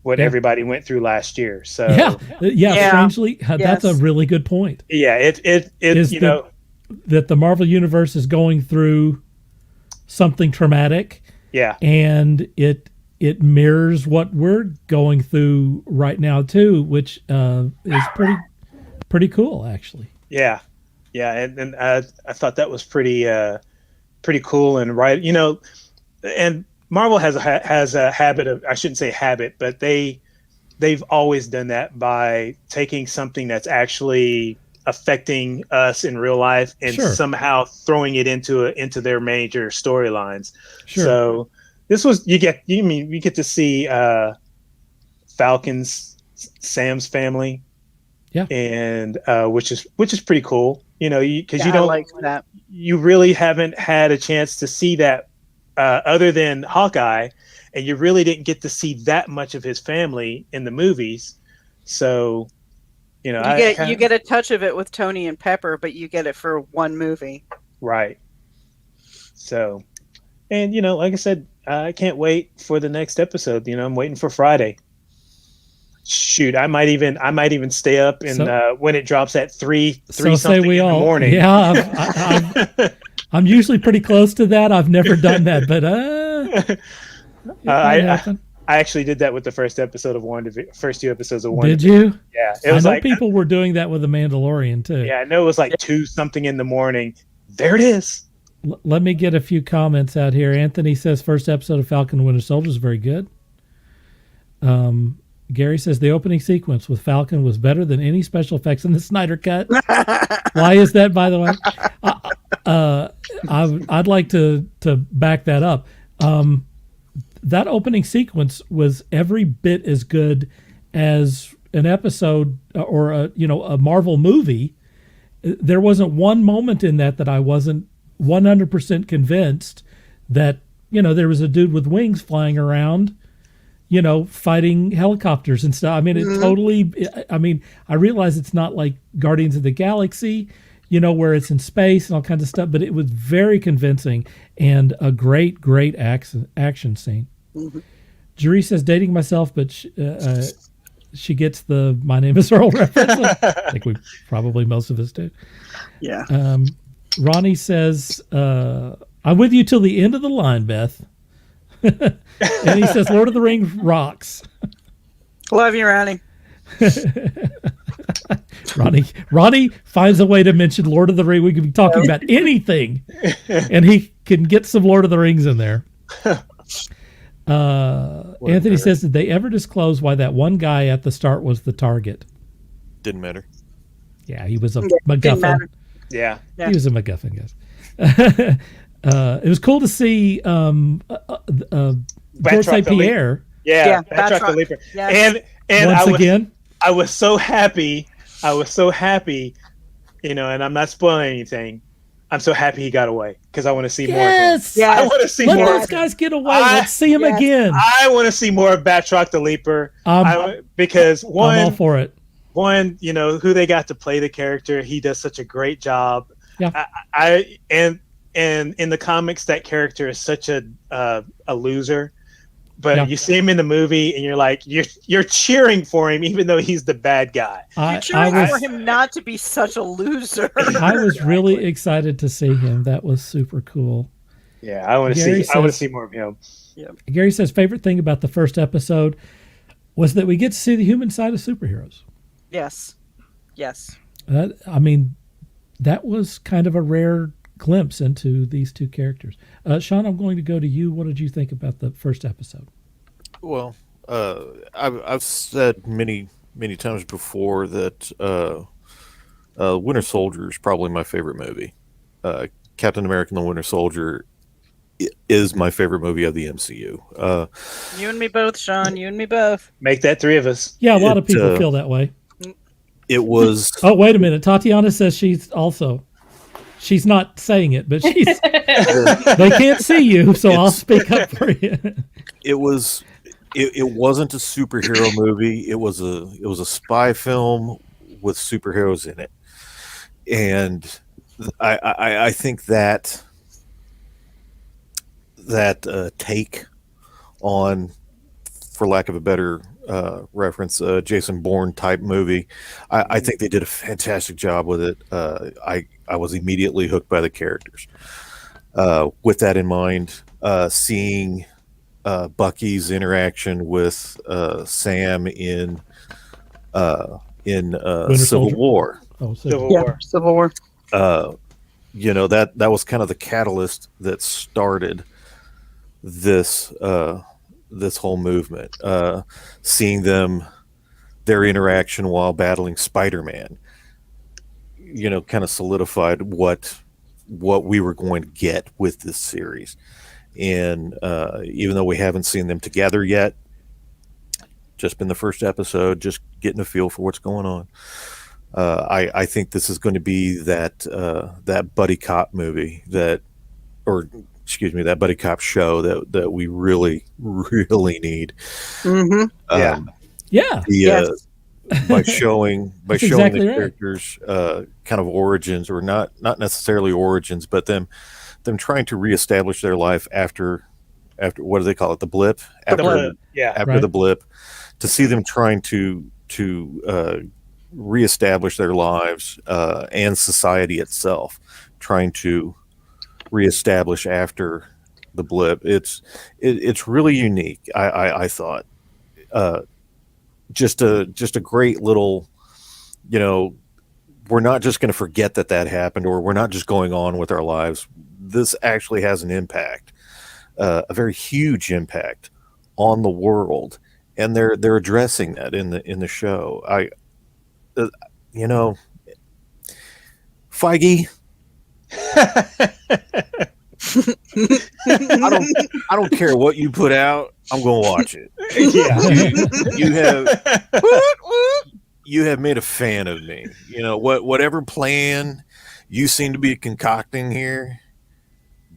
What everybody went through last year. So
strangely, that's a really good point.
Yeah, it you know,
that the Marvel Universe is going through something traumatic.
Yeah.
And it mirrors what we're going through right now too, which is pretty cool actually.
Yeah. And I thought that was pretty cool and right. You know, and Marvel has a habit of, I shouldn't say habit, but they've always done that by taking something that's actually affecting us in real life and somehow throwing it into their major storylines. Sure. So this was you get to see Falcon's Sam's family.
Yeah.
And which is pretty cool. You know, because you
don't like that.
You really haven't had a chance to see that. Other than Hawkeye, and you really didn't get to see that much of his family in the movies. So, you know,
you get a touch of it with Tony and Pepper, but you get it for one movie.
Right. So, and you know, like I said, I can't wait for the next episode. You know, I'm waiting for Friday. Shoot, I might even stay up and when it drops at three
So say
something
we
in the
all.
morning.
Yeah, I'm usually pretty close to that. I've never done that, but it might happen.
I actually did that with the first episode of first 2 episodes of WandaVision.
Did you?
Yeah, it
I
was
know
like
people were doing that with The Mandalorian too.
Yeah, I know it was like 2 something in the morning. There it is.
Let me get a few comments out here. Anthony says first episode of Falcon and Winter Soldier is very good. Gary says the opening sequence with Falcon was better than any special effects in the Snyder Cut. Why is that, by the way? I'd like to back that up. That opening sequence was every bit as good as an episode or a Marvel movie. There wasn't one moment in that I wasn't 100% convinced that there was a dude with wings flying around, fighting helicopters and stuff. I mean, it totally. I mean, I realize it's not like Guardians of the Galaxy, where it's in space and all kinds of stuff, but it was very convincing and a great action scene. Mm-hmm. Jerry says dating myself, but she gets the "My name is Earl" reference. I think most of us do.
Yeah.
Ronnie says, "I'm with you till the end of the line, Beth." And he says, "Lord of the Rings rocks."
Love you, Ronnie.
Ronnie finds a way to mention Lord of the Rings. We could be talking about anything, and he can get some Lord of the Rings in there. Anthony says, did they ever disclose why that one guy at the start was the target?
Didn't matter.
Yeah, he was a MacGuffin.
Yeah.
He was a MacGuffin, guys. It was cool to see George St. Pierre.
Yeah, Batroc the Leaper.
Yes.
And
once again,
I was so happy, and I'm not spoiling anything. I'm so happy he got away because I want to see more of him.
Yes.
I want to see
let
more.
those guys get away. Let's see him again.
I want to see more of Batroc the Leaper because
I'm all for it.
One, who they got to play the character, he does such a great job.
Yeah.
And in the comics, that character is such a loser. But you see him in the movie, and you're like, you're cheering for him, even though he's the bad guy.
You're cheering for him not to be such a loser.
I was really excited to see him. That was super cool.
Yeah, I want to see more of him.
Yeah.
Gary says favorite thing about the first episode was that we get to see the human side of superheroes.
Yes.
That was kind of a rare glimpse into these two characters. Sean, I'm going to go to you. What did you think about the first episode?
Well, I've said many times before that Winter Soldier is probably my favorite movie. Captain America and the Winter Soldier is my favorite movie of the MCU.
You and me both, Sean. You and me both.
Make that 3 of us.
Yeah, a lot of people feel that way.
It was.
Oh, wait a minute. Tatiana says she's not saying it, but she's. They can't see you, so I'll speak up for you.
It was. It wasn't a superhero movie. It was a spy film with superheroes in it, and I think that take on, for lack of a better reference, Jason Bourne type movie, I think they did a fantastic job with it. I was immediately hooked by the characters. With that in mind, seeing Bucky's interaction with Sam in Civil War.
Oh,
Civil War.
Civil War.
That was kind of the catalyst that started this whole movement. Seeing their interaction while battling Spider-Man, kind of solidified what we were going to get with this series. And even though we haven't seen them together yet, just been the first episode, just getting a feel for what's going on. I think this is going to be that buddy cop movie that buddy cop show that we really, really need.
Mm-hmm.
Yes.
By showing
exactly
the
right.
characters kind of origins, or not necessarily origins, but them trying to reestablish their life after after what do they call it, the blip?
The blip, yeah.
After
Right.
the blip, to see them trying to reestablish their lives and society itself, trying to reestablish after the blip. It's really unique. I thought just a great little, we're not just going to forget that happened, or we're not just going on with our lives. This actually has an impact, a very huge impact on the world, and they're addressing that in the show. Feige, I don't care what you put out. I'm going to watch it. You have made a fan of me. Whatever plan you seem to be concocting here,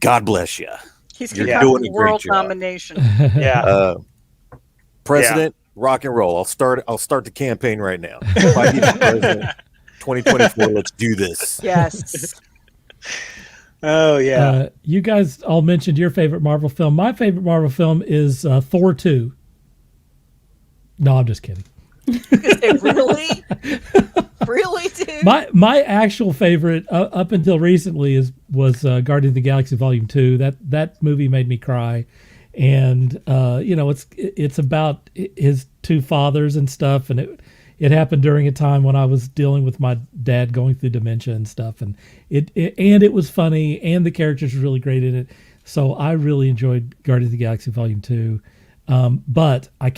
God bless you.
He's
You're
got
doing a great
world
job.
nomination.
Yeah.
President, rock and roll. I'll start the campaign right now. If I get president, 2024, let's do this.
Yes.
Oh yeah.
You guys all mentioned your favorite Marvel film. My favorite Marvel film is Thor 2. No, I'm just kidding.
Really? Really, dude?
My actual favorite up until recently was Guardians of the Galaxy Volume 2. That movie made me cry, and it's about his two fathers and stuff, and it happened during a time when I was dealing with my dad going through dementia and stuff, and it was funny, and the characters were really great in it. So I really enjoyed Guardians of the Galaxy Volume 2, but I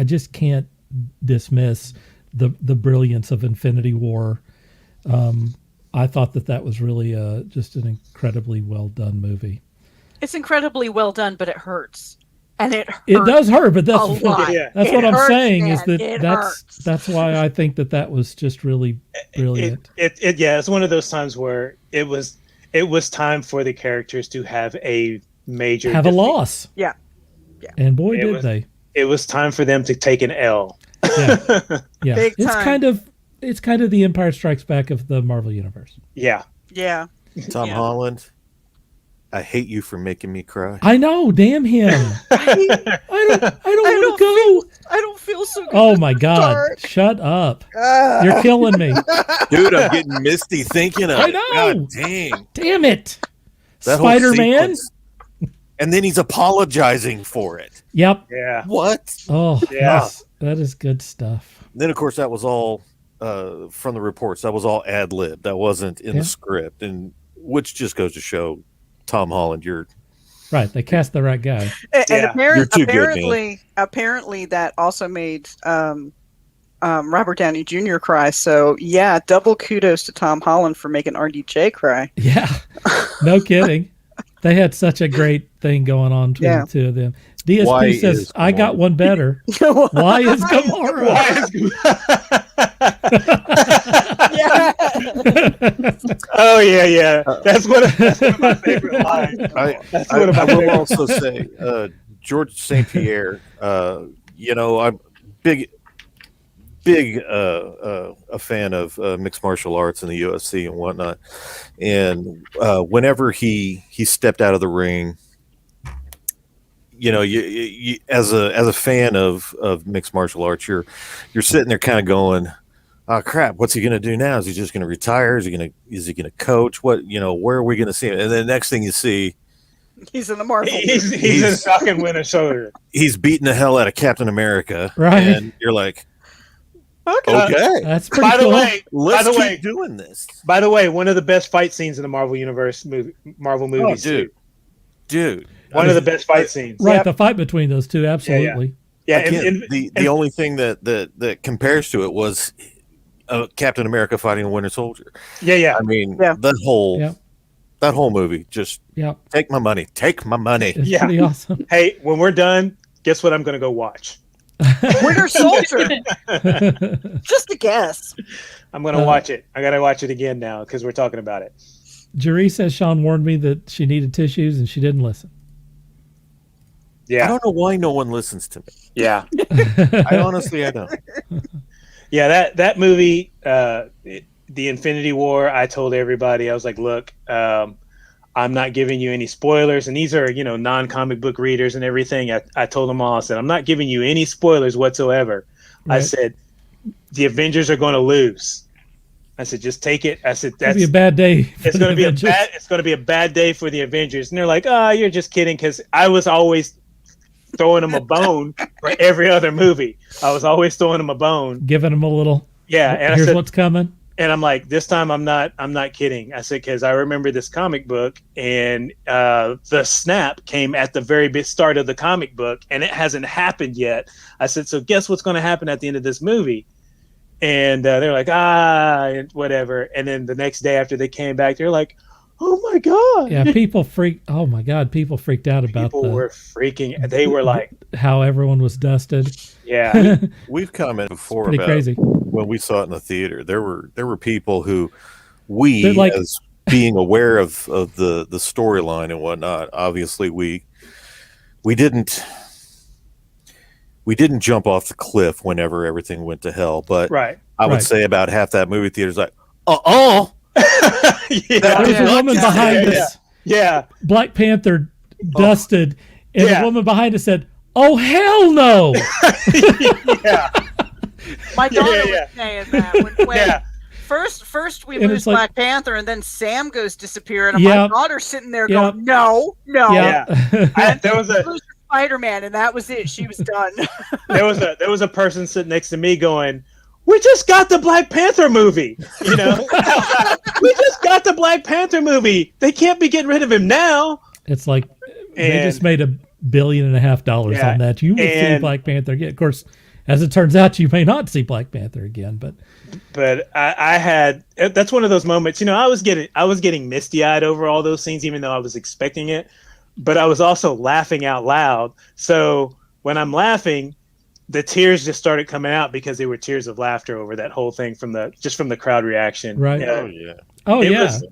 just can't dismiss the brilliance of Infinity War. I thought that was really just an incredibly well done movie.
It's incredibly well done, but it hurts, and it hurts.
It does hurt, but that's
a lot.
Yeah.
that's
It
what I'm
hurts,
saying is
man.
that
It
that's
hurts.
why I think that was just really brilliant.
It's one of those times where it was time for the characters to have a major
Have a
defeat.
loss.
Yeah.
And boy,
It
did
was-
they.
It was time for them to take an L.
Yeah. Yeah.
Big
It's
time.
kind of the Empire Strikes Back of the Marvel universe.
Yeah.
Yeah.
Tom
Yeah.
Holland, I hate you for making me cry.
I know, damn him. I don't want to go.
I don't feel so good.
Oh
with
my
the
God.
dark.
Shut up.
Ah.
You're killing me.
Dude, I'm getting misty thinking of
I
it.
know.
God dang.
Damn it.
That whole
Spider-Man?
sequence. And then he's apologizing for it.
Yep.
Yeah.
What?
Oh,
Yeah.
yes. That is good stuff.
Then, of course, that was all from the reports. That was all ad lib. That wasn't in
Yeah.
the script, and which just goes to show, Tom Holland, you're
Right. They cast the right guy.
And
Yeah.
You're too good, man.
apparently that also made Robert Downey Jr. cry. So yeah, double kudos to Tom Holland for making RDJ cry.
Yeah. No kidding. They had such a great thing going on between
Yeah.
the two of them. DSP
Why
says,
is
I got
Gamora?
one better. Why is Gamora?
Yeah.
Oh yeah. That's one of my favorite lines. That's
I
one of my
will
favorite.
also say, George St. Pierre, I'm big a fan of mixed martial arts and the UFC and whatnot. And whenever he stepped out of the ring, you as a fan of mixed martial arts, you're sitting there kind of going, oh crap, what's he going to do now? Is he just going to retire? Is he going to coach? What, where are we going to see him? And then the next thing you see,
He's in the Marvel.
He's in Falcon Winter Soldier.
he's beating the hell out of Captain America.
Right.
And you're like,
Okay.
okay,
That's pretty
By the
cool.
way,
let's
by the
keep
way,
doing this.
By the way, one of the best fight scenes in the Marvel Universe Marvel movies.
Dude.
One of the best fight scenes.
Right.
Yep.
The fight between those two. Absolutely.
Yeah,
Again, the
and-
only thing that compares to it was Captain America fighting a Winter Soldier.
yeah.
I mean,
Yeah.
that whole movie, just
Yep.
take my money.
It's
Yeah.
pretty awesome.
Hey, when we're done, guess what I'm going to go watch?
Winter Soldier. Just a guess.
I'm going to watch it. I got to watch it again now because we're talking about it.
Jerry says Sean warned me that she needed tissues and she didn't listen.
I
Yeah,
don't know why no one listens to me.
yeah,
I honestly, I don't.
yeah. That movie, the Infinity War. I told everybody, I was like, look, I'm not giving you any spoilers. And these are, non-comic book readers and everything. I told them all, I said, I'm not giving you any spoilers whatsoever. I
Right.
said, the Avengers are going to lose. I said, just take it. I said,
It'll
that's
be a bad day. For
it's going to
the
be
Avengers.
it's going to be a bad day for the Avengers. And they're like, oh, you're just kidding. Cause I was always throwing them a bone for every other movie. I was always throwing them a bone.
Giving them a little.
Yeah. And
Here's
I said,
what's coming.
and I'm like, this time I'm not kidding. I said, cause I remember this comic book and the snap came at the very start of the comic book and it hasn't happened yet. I said, so guess what's going to happen at the end of this movie? And they're like, whatever. And then the next day after they came back, they're like, oh my God.
Yeah, people freaked out about
People were freaking. They were like,
how everyone was dusted.
yeah.
We've commented before
Pretty
about
crazy.
when we saw it in the theater. There were people who
They're like-
as being aware of the storyline and whatnot. Obviously, we didn't jump off the cliff whenever everything went to hell. But
Right.
I would
Right.
say about half that movie theater's like,
Yeah.
There's a woman behind us.
Yeah.
Black Panther dusted, and
Yeah.
the woman behind us said, "Oh hell no!"
Yeah.
My daughter
Yeah.
was saying that when
Yeah.
first we
And
lose
it's like-
Black Panther, and then Sam goes disappear, and
Yep.
my daughter's sitting there
Yep.
going, "No,
Yeah.
There was a
Spider-Man," and that was it. She was done.
there was a person sitting next to me going, we just got the Black Panther movie. We just got the Black Panther movie. They can't be getting rid of him now.
It's like they
And-
just made $1.5 billion
Yeah,
on that. You will see
and-
Black Panther again. Of course, as it turns out, you may not see Black Panther again. But
But I had that's one of those moments. I was getting misty eyed over all those scenes, even though I was expecting it. But I was also laughing out loud. So when I'm laughing, the tears just started coming out because they were tears of laughter over that whole thing from the crowd reaction.
Right.
Yeah.
yeah.
oh
It
yeah,
was-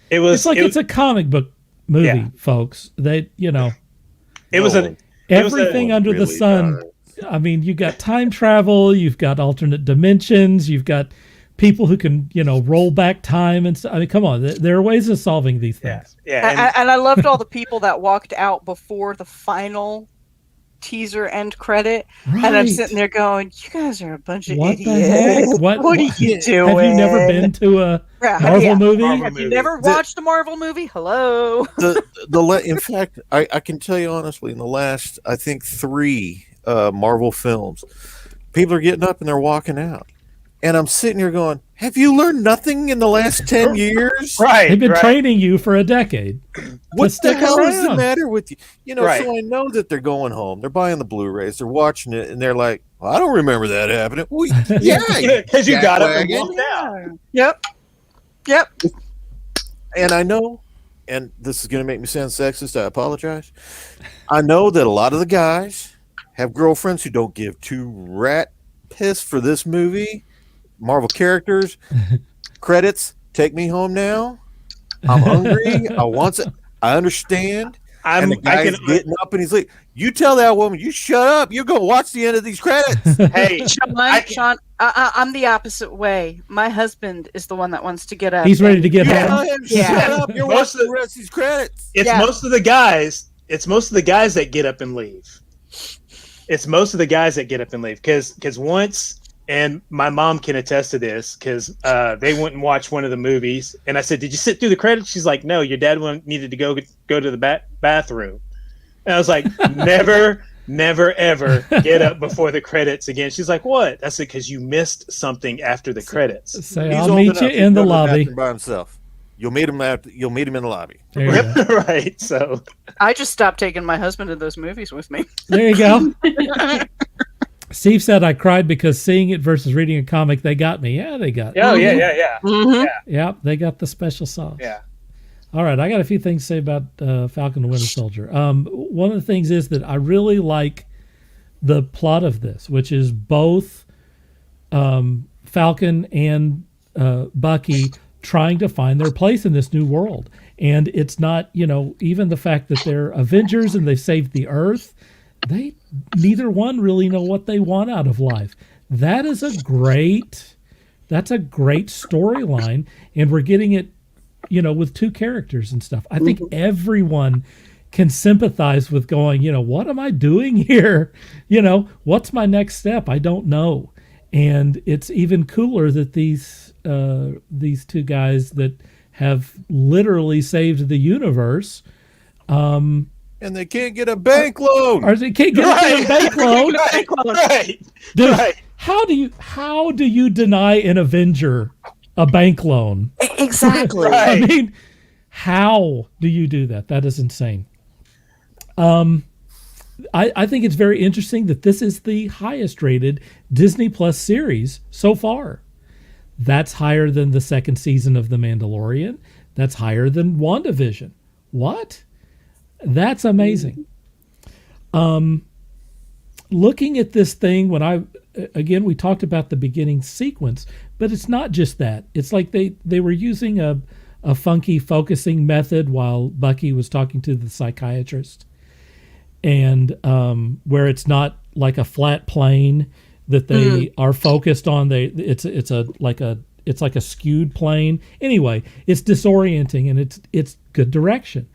It was
it's like
it
it's a comic book movie,
Yeah.
folks. They
it was
No,
everything
no one
under the
really
sun.
does.
I mean, you've got time travel, you've got alternate dimensions, you've got people who can, roll back time and stuff. I mean, come on, there are ways of solving these things.
yeah.
And I loved all the people that walked out before the final teaser end credit, and I'm
Right.
sitting there going, "You guys are a bunch of
What the
idiots.
heck? What
are you doing?
Have you never been to a
Yeah,
Marvel
yeah.
movie?
Marvel
Have you
movie.
never watched a Marvel movie? Hello."
In fact, I can tell you honestly, in the last, I think 3 Marvel films, people are getting up and they're walking out. And I'm sitting here going, have you learned nothing in the last 10 years?
Right.
They've been
right.
training you for a decade.
What the
stick
hell is the
around.
matter with you?
Right.
So I know that they're going home. They're buying the Blu-rays. They're watching it, and they're like, well, I don't remember that happening. Well, yeah,
Because you got up and
jackwagon.
walked out.
Yep.
And I know, and this is going to make me sound sexist. I apologize. I know that a lot of the guys have girlfriends who don't give two rat piss for this movie. Marvel characters, credits, take me home now. I'm hungry. I want it. I understand. And the guy's getting up and he's like, you tell that woman, you shut up. You're going to watch the end of these credits.
Hey,
Sean, I'm the opposite way. My husband is the one that wants to get up.
He's ready to get
You
home.
tell him,
Yeah.
shut up. You're
Most
watching
of
the rest of these credits.
it's
Yeah.
most of the guys. It's most of the guys that get up and leave. It's most of the guys that get up and leave because once, and my mom can attest to this because they went and watched one of the movies, and I said, "Did you sit through the credits?" She's like, "No, your dad needed to go to the bathroom," and I was like, "Never." Never ever get up before the credits again. She's like, "What?" I said, "Because you missed something after the credits."
Say,
He's
I'll
old
meet
enough
you
to
in
go
the
to
lobby.
bathroom by himself. You'll meet him in the lobby.
There you go.
Right. So
I just stopped taking my husband to those movies with me.
There you go. Steve said I cried because seeing it versus reading a comic, they got me. Yeah, they got.
oh yeah.
Mm-hmm.
Yeah, they got the special sauce.
Yeah.
All right, I got a few things to say about Falcon and Winter Soldier. One of the things is that I really like the plot of this, which is both Falcon and Bucky trying to find their place in this new world. And it's not, even the fact that they're Avengers and they saved the Earth, neither one really know what they want out of life. That's a great storyline, and we're getting it with two characters and stuff. I think everyone can sympathize with going, what am I doing here? What's my next step? I don't know. And it's even cooler that these two guys that have literally saved the universe,
and they can't get a bank loan,
or they can't get a bank loan.
Right.
Dude,
Right.
how do you deny an Avenger a bank loan?
Exactly.
Right.
I mean, how do you do that? That is insane. I think it's very interesting that this is the highest rated Disney Plus series so far. That's higher than the second season of The Mandalorian. That's higher than WandaVision. What? That's amazing. Looking at this thing, we talked about the beginning sequence, but it's not just that. It's like they were using a funky focusing method while Bucky was talking to the psychiatrist. And where it's not like a flat plane that they are focused on. It's like a skewed plane. Anyway, it's disorienting and it's good direction.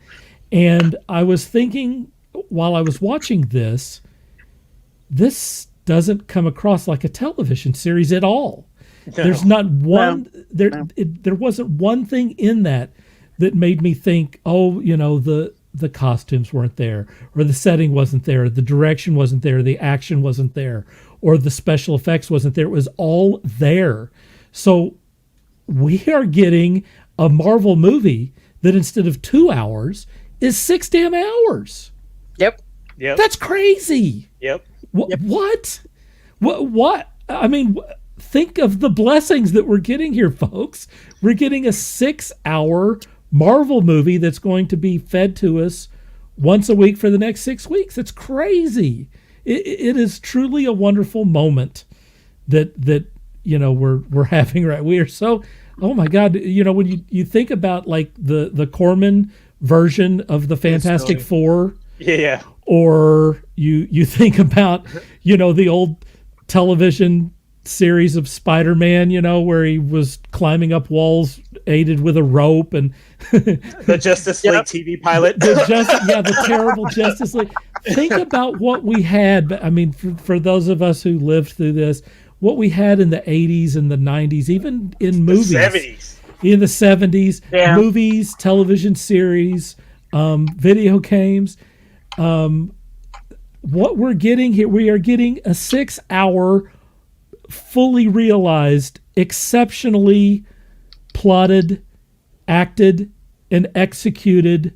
And I was thinking while I was watching this doesn't come across like a television series at all.
No.
There's not one there wasn't one thing in that made me think, the costumes weren't there, or the setting wasn't there, the direction wasn't there, the action wasn't there, or the special effects wasn't there. It was all there. So we are getting a Marvel movie that instead of 2 hours is 6 damn hours.
Yep.
That's crazy.
Yep.
What? What? I mean, think of the blessings that we're getting here, folks. We're getting a 6-hour Marvel movie that's going to be fed to us once a week for the next 6 weeks. It's crazy. It is truly a wonderful moment that we're having, right? We are so, oh my God, when you think about like the Corman version of the Fantastic Four,
Yeah.
or you think about the old television series of Spider-Man, where he was climbing up walls aided with a rope, and
The Justice League TV pilot.
the terrible Justice League. Think about what we had. I mean, for those of us who lived through this, what we had in the 80s and the 90s, even in movies.
70s.
In the 70s,
Yeah.
movies, television series, video games. What we're getting here, we are getting a 6-hour, fully realized, exceptionally plotted, acted, and executed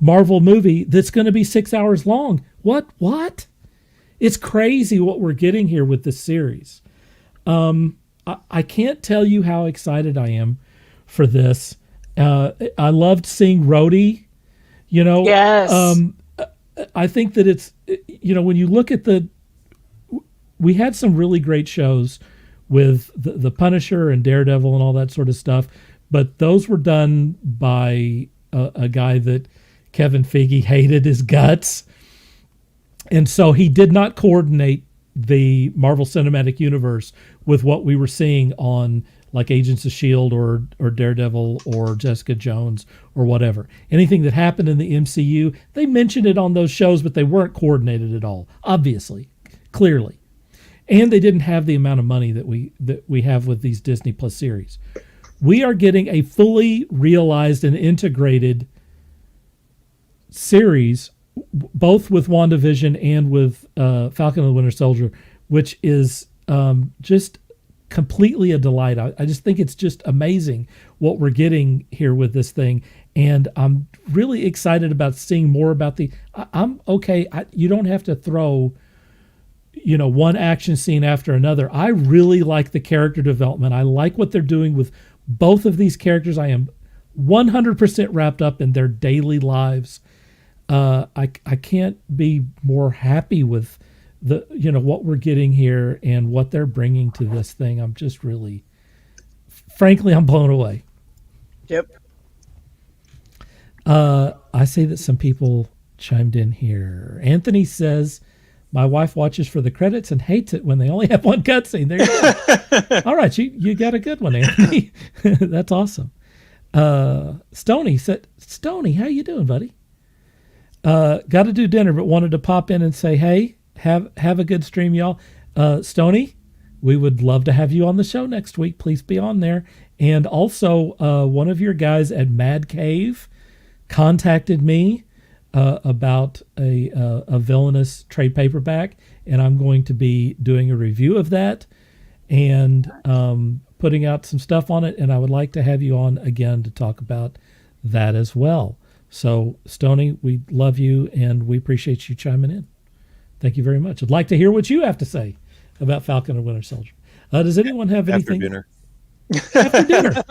Marvel movie that's going to be 6 hours long. What? It's crazy what we're getting here with this series. I can't tell you how excited I am for this. I loved seeing Rhodey.
Yes.
I think that it's, when you look at we had some really great shows with the Punisher and Daredevil and all that sort of stuff, but those were done by a guy that Kevin Feige hated his guts. And so he did not coordinate the Marvel Cinematic Universe with what we were seeing on like Agents of S.H.I.E.L.D. or Daredevil or Jessica Jones or whatever. Anything that happened in the MCU, they mentioned it on those shows, but they weren't coordinated at all, obviously, clearly. And they didn't have the amount of money that we have with these Disney Plus series. We are getting a fully realized and integrated series, both with WandaVision and with Falcon and the Winter Soldier, which is just completely a delight. I just think it's just amazing what we're getting here with this thing. And I'm really excited about seeing more about I'm okay. You don't have to throw, one action scene after another. I really like the character development. I like what they're doing with both of these characters. I am 100% wrapped up in their daily lives. I can't be more happy with what we're getting here and what they're bringing to this thing. I'm just really, frankly, I'm blown away.
Yep.
I see that some people chimed in here. Anthony says, my wife watches for the credits and hates it when they only have one cutscene. There you go. All right, you got a good one, Anthony. That's awesome. Stony said, Stony, how you doing, buddy? Got to do dinner, but wanted to pop in and say, hey, have a good stream, y'all. Stony, we would love to have you on the show next week. Please be on there. And also, one of your guys at Mad Cave contacted me about a villainous trade paperback, and I'm going to be doing a review of that and putting out some stuff on it, and I would like to have you on again to talk about that as well. So, Stony, we love you, and we appreciate you chiming in. Thank you very much. I'd like to hear what you have to say about Falcon and Winter Soldier. Does anyone have anything? After dinner.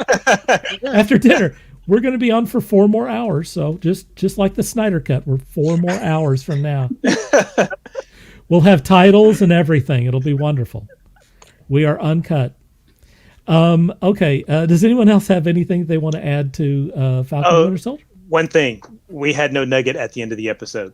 After dinner. We're going to be on for 4 more hours, so just like the Snyder Cut, we're 4 more hours from now. We'll have titles and everything. It'll be wonderful. We are uncut. Okay. Does anyone else have anything they want to add to Falcon and Winter Soldier?
One thing. We had no nugget at the end of the episode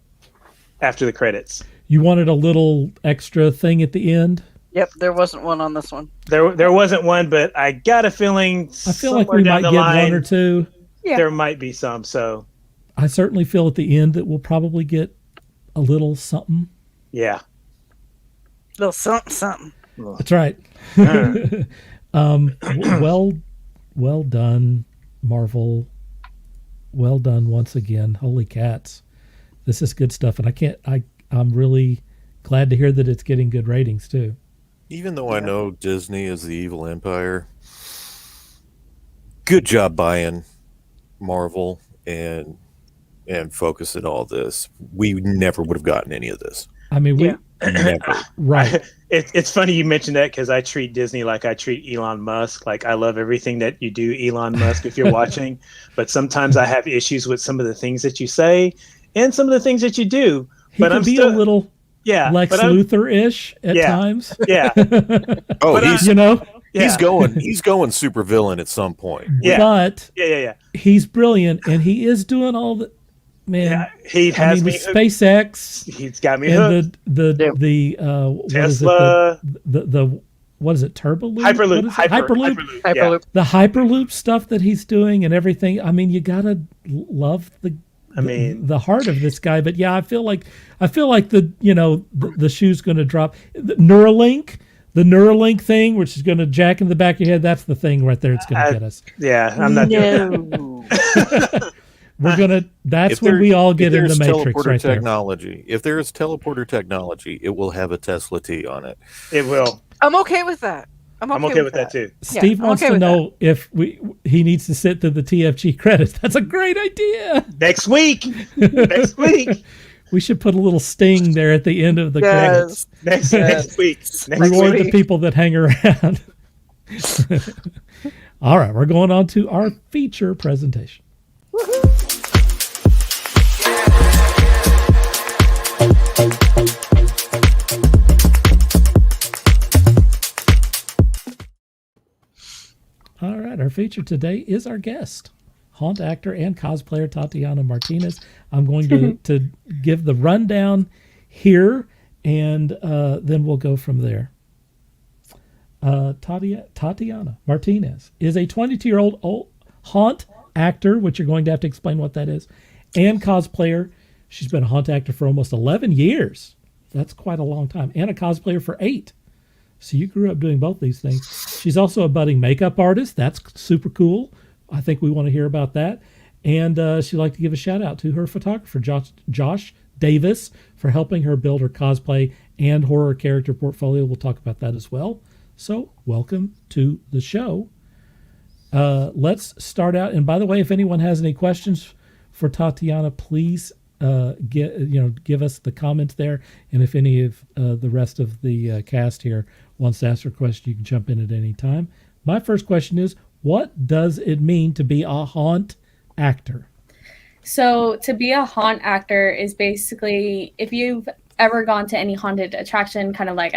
after the credits.
You wanted a little extra thing at the end?
Yep, there wasn't one on this one.
There wasn't one, but I got a feeling
I feel like we might get one or two.
Yeah.
There might be some, so.
I certainly feel at the end that we'll probably get a little something.
Yeah.
Little something.
That's right. Well done, Marvel. Well done once again. Holy cats. This is good stuff. And I'm really glad to hear that it's getting good ratings too.
Even though I know Disney is the evil empire, good job buying Marvel and focusing all this. We never would have gotten any of this.
I mean, we
never.
Right.
It's funny you mentioned that because I treat Disney like I treat Elon Musk. Like, I love everything that you do, Elon Musk, if you're watching. But sometimes I have issues with some of the things that you say and some of the things that you do.
He can be a little Lex Luthor-ish at times.
Yeah.
He's going super villain at some point.
Yeah. But he's brilliant, and he is doing all the
he has me
SpaceX.
He's got me hooked.
The
Tesla.
What is it? Turbo loop?
Hyperloop.
Hyperloop.
Yeah.
The Hyperloop stuff that he's doing and everything. I mean, you gotta love the heart of this guy. But yeah, I feel like the shoe's going to drop. The Neuralink thing, which is going to jack in the back of your head. That's the thing right there. It's going to get us.
Yeah, I'm not doing that.
We're gonna. That's when we all get in the Matrix, right
technology. There. If there is teleporter technology, it will have a Tesla T on it.
It will.
I'm okay with that. I'm okay with that
too.
Steve wants to know if he needs to sit through the TFG credits. That's a great idea.
Next week.
We should put a little sting there at the end of the credits.
Next week.
Reward the people that hang around. All right, we're going on to our feature presentation. All right, our feature today is our guest, haunt actor and cosplayer Tatiana Martinez. I'm going to give the rundown here, and then we'll go from there. Tatiana Martinez is a 22-year-old haunt actor, which you're going to have to explain what that is, and cosplayer. She's been a haunt actor for almost 11 years. That's quite a long time. And a cosplayer for 8. So you grew up doing both these things. She's also a budding makeup artist. That's super cool. I think we want to hear about that. And she'd like to give a shout out to her photographer, Josh Davis, for helping her build her cosplay and horror character portfolio. We'll talk about that as well. So welcome to the show. Let's start out. And by the way, if anyone has any questions for Tatiana, please give us the comments there. And if any of the rest of the cast here wants to ask a question, you can jump in at any time. My first question is, what does it mean to be a haunt actor?
So to be a haunt actor is basically, if you've ever gone to any haunted attraction, kind of like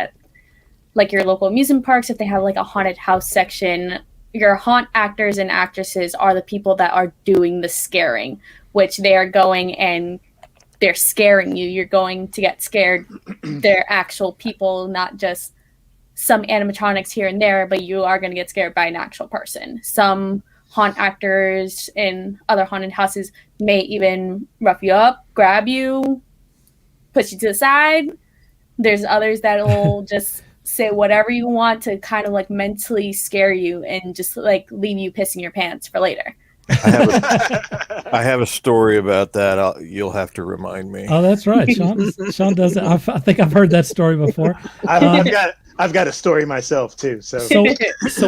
your local amusement parks, if they have like a haunted house section, your haunt actors and actresses are the people that are doing the scaring, which they are going and they're scaring you. You're going to get scared. They're actual people, not just some animatronics here and there, but you are going to get scared by an actual person. Some haunt actors in other haunted houses may even rough you up, grab you, push you to the side. There's others that'll just say whatever you want to kind of like mentally scare you and just like leave you pissing your pants for later.
I have a story about that. You'll have to remind me.
Oh, that's right. Sean does it. I think I've heard that story before.
I've got a story myself too. So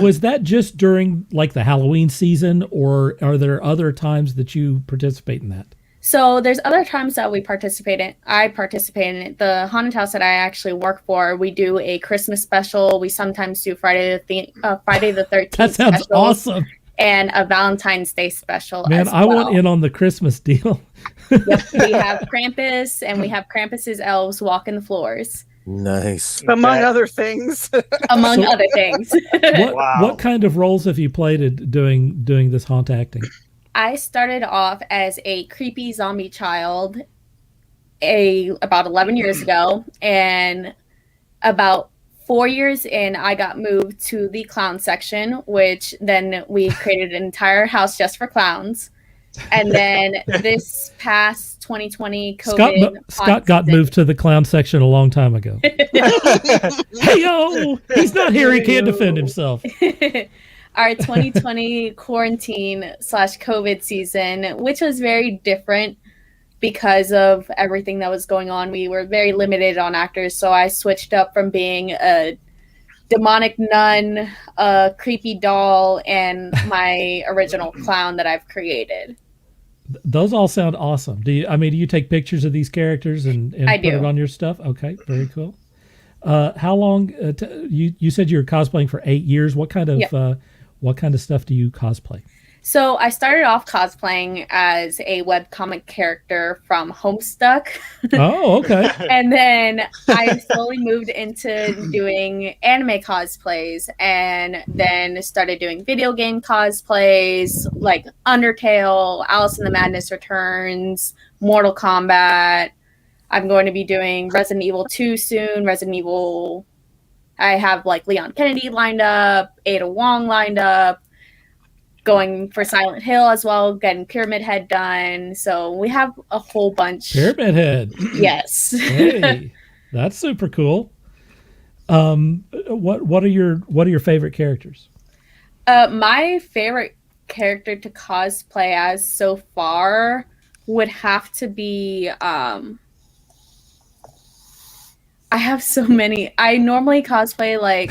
is that just during like the Halloween season, or are there other times that you participate in that?
So there's other times that we participate in. I participate in it. The haunted house that I actually work for, we do a Christmas special. We sometimes do Friday the 13th.
That sounds
special,
awesome.
And a Valentine's Day special.
Man,
as
I
well.
want in on the Christmas deal.
Yep, we have Krampus, and we have Krampus's elves walking the floors.
Nice.
Among other things.
Among other things.
What kind of roles have you played doing this haunt acting?
I started off as a creepy zombie child about 11 years ago, and about 4 years in, I got moved to the clown section, which then we created an entire house just for clowns. And then this past 2020 COVID,
Scott got moved to the clown section a long time ago. Hey yo, he's not here. He can't defend himself.
Our 2020 quarantine/COVID season, which was very different because of everything that was going on. We were very limited on actors, so I switched up from being a demonic nun, a creepy doll, and my original clown that I've created.
Those all sound awesome. Do you take pictures of these characters and put it on your stuff? Okay, very cool. How long? You said you were cosplaying for 8 years. What kind of stuff do you cosplay?
So I started off cosplaying as a webcomic character from Homestuck.
Oh, okay.
And then I slowly moved into doing anime cosplays, and then started doing video game cosplays like Undertale, Alice in the Madness Returns, Mortal Kombat. I'm going to be doing Resident Evil 2 soon. I have like Leon Kennedy lined up, Ada Wong lined up, going for Silent Hill as well, getting Pyramid Head done. So we have a whole bunch.
Pyramid Head.
Yes.
Hey, that's super cool. What are your favorite characters?
My favorite character to cosplay as so far would have to be I have so many. I normally cosplay like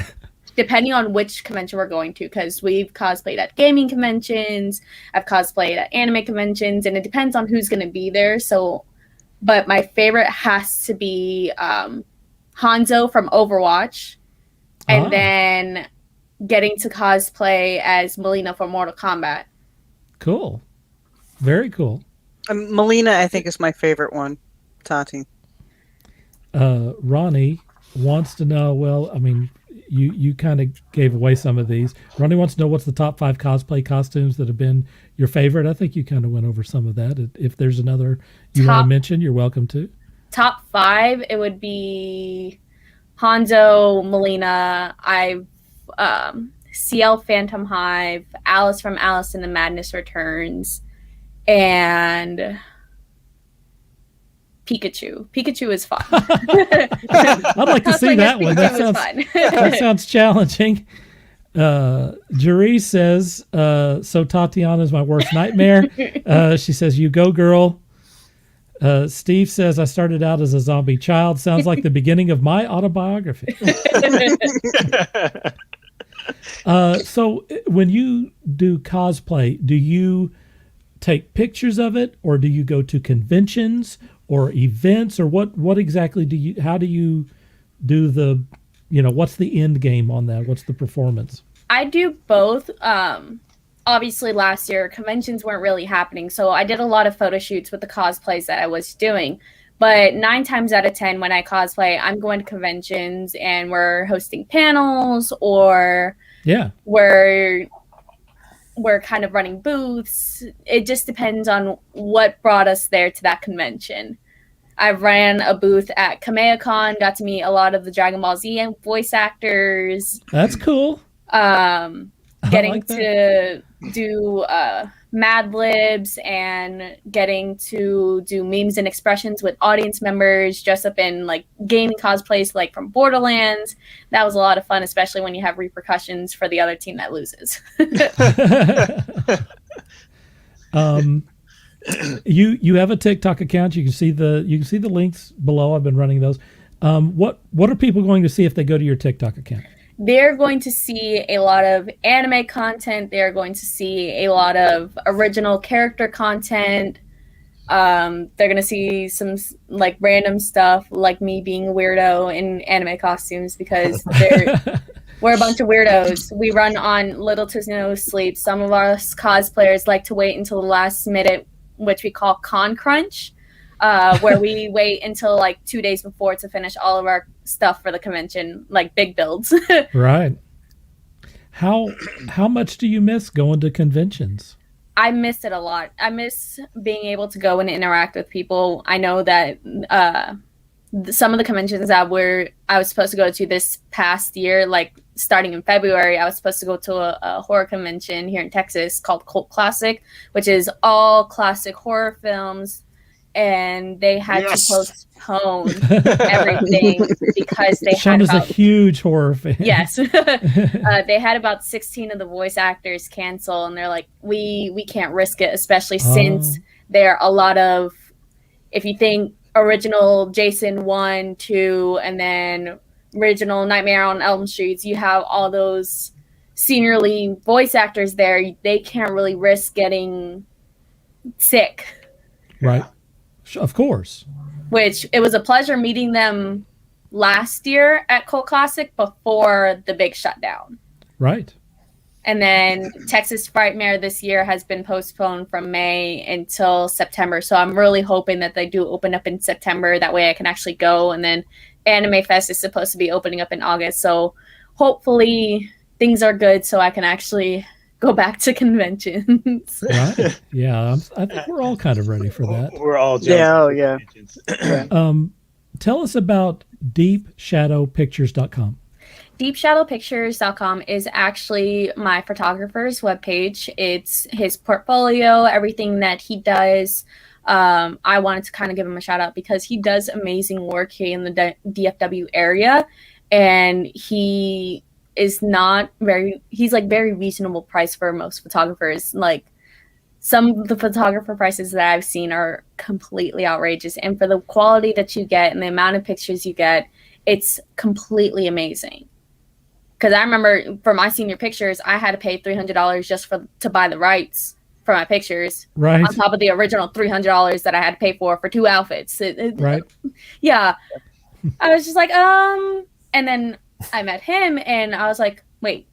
depending on which convention we're going to, because we've cosplayed at gaming conventions, I've cosplayed at anime conventions, and it depends on who's going to be there. So, but my favorite has to be Hanzo from Overwatch, and then getting to cosplay as Melina from Mortal Kombat.
Cool. Very cool.
Melina, I think, is my favorite one. Tati.
Ronnie wants to know, well, I mean, you kind of gave away some of these. Ronnie wants to know what's the top 5 cosplay costumes that have been your favorite. I think you kind of went over some of that. If there's another you want to mention, you're welcome to.
Top 5, it would be Hanzo, Melina, CL Phantom Hive, Alice from Alice in the Madness Returns, and Pikachu. Pikachu is fun.
I'd like to see that one. That sounds challenging. Jeree says, so Tatiana is my worst nightmare. She says, you go, girl. Steve says, I started out as a zombie child. Sounds like the beginning of my autobiography. So when you do cosplay, do you take pictures of it, or do you go to conventions or events, or what exactly how do you do the, what's the end game on that? What's the performance?
I do both. Obviously last year conventions weren't really happening, so I did a lot of photo shoots with the cosplays that I was doing. But 9 times out of 10 when I cosplay, I'm going to conventions and we're hosting panels, or we're kind of running booths. It just depends on what brought us there to that convention. I ran a booth at KamehaCon, got to meet a lot of the Dragon Ball Z voice actors.
That's cool.
getting
like that.
to do Mad Libs and getting to do memes and expressions with audience members, dress up in like gaming cosplays, like from Borderlands. That was a lot of fun, especially when you have repercussions for the other team that loses.
You have a TikTok account. You can see the links below. I've been running those. What are people going to see if they go to your TikTok account?
They're going to see a lot of anime content. They're going to see a lot of original character content. They're going to see some like random stuff, like me being a weirdo in anime costumes, because we're a bunch of weirdos. We run on little to no sleep. Some of us cosplayers like to wait until the last minute, which we call con crunch, where we wait until like 2 days before to finish all of our stuff for the convention, like big builds.
Right. How much do you miss going to conventions?
I miss it a lot. I miss being able to go and interact with people. I know that some of the conventions that I was supposed to go to this past year, like starting in February, I was supposed to go to a horror convention here in Texas called Cult Classic, which is all classic horror films. And they had to postpone everything because they
Sean
had
is a huge horror fan.
Yes. They had about 16 of the voice actors cancel, and they're like, we can't risk it, especially since there are a lot of, if you think original Jason 1, 2, and then original Nightmare on Elm Street, you have all those senior lead voice actors there. They can't really risk getting sick.
Right. Of course.
Which it was a pleasure meeting them last year at Cult Classic before the big shutdown.
Right.
And then Texas Frightmare this year has been postponed from May until September. So I'm really hoping that they do open up in September. That way I can actually go. And then Anime Fest is supposed to be opening up in August. So hopefully things are good so I can actually go back to conventions.
Right. Yeah. I think we're all kind of ready for that.
We're all
Yeah.
Tell us about deepshadowpictures.com.
Deepshadowpictures.com is actually my photographer's webpage. It's his portfolio, everything that he does. I wanted to kind of give him a shout out because he does amazing work here in the DFW area, and he is he's like very reasonable price for most photographers. Like some of the photographer prices that I've seen are completely outrageous, and for the quality that you get and the amount of pictures you get, it's completely amazing. Because I remember for my senior pictures, I had to pay $300 just to buy the rights for my pictures,
right?
On top of the original $300 that I had to pay for 2 outfits.
Right.
Yeah. I was just like, and then I met him and I was like, wait,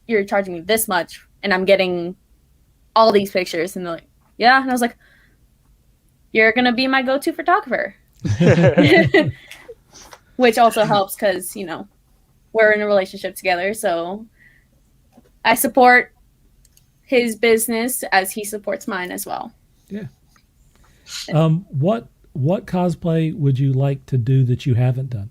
you're charging me this much and I'm getting all these pictures. And they're like, yeah. And I was like, you're going to be my go-to photographer. Which also helps because, we're in a relationship together. So I support his business as he supports mine as well.
Yeah. What cosplay would you like to do that you haven't done?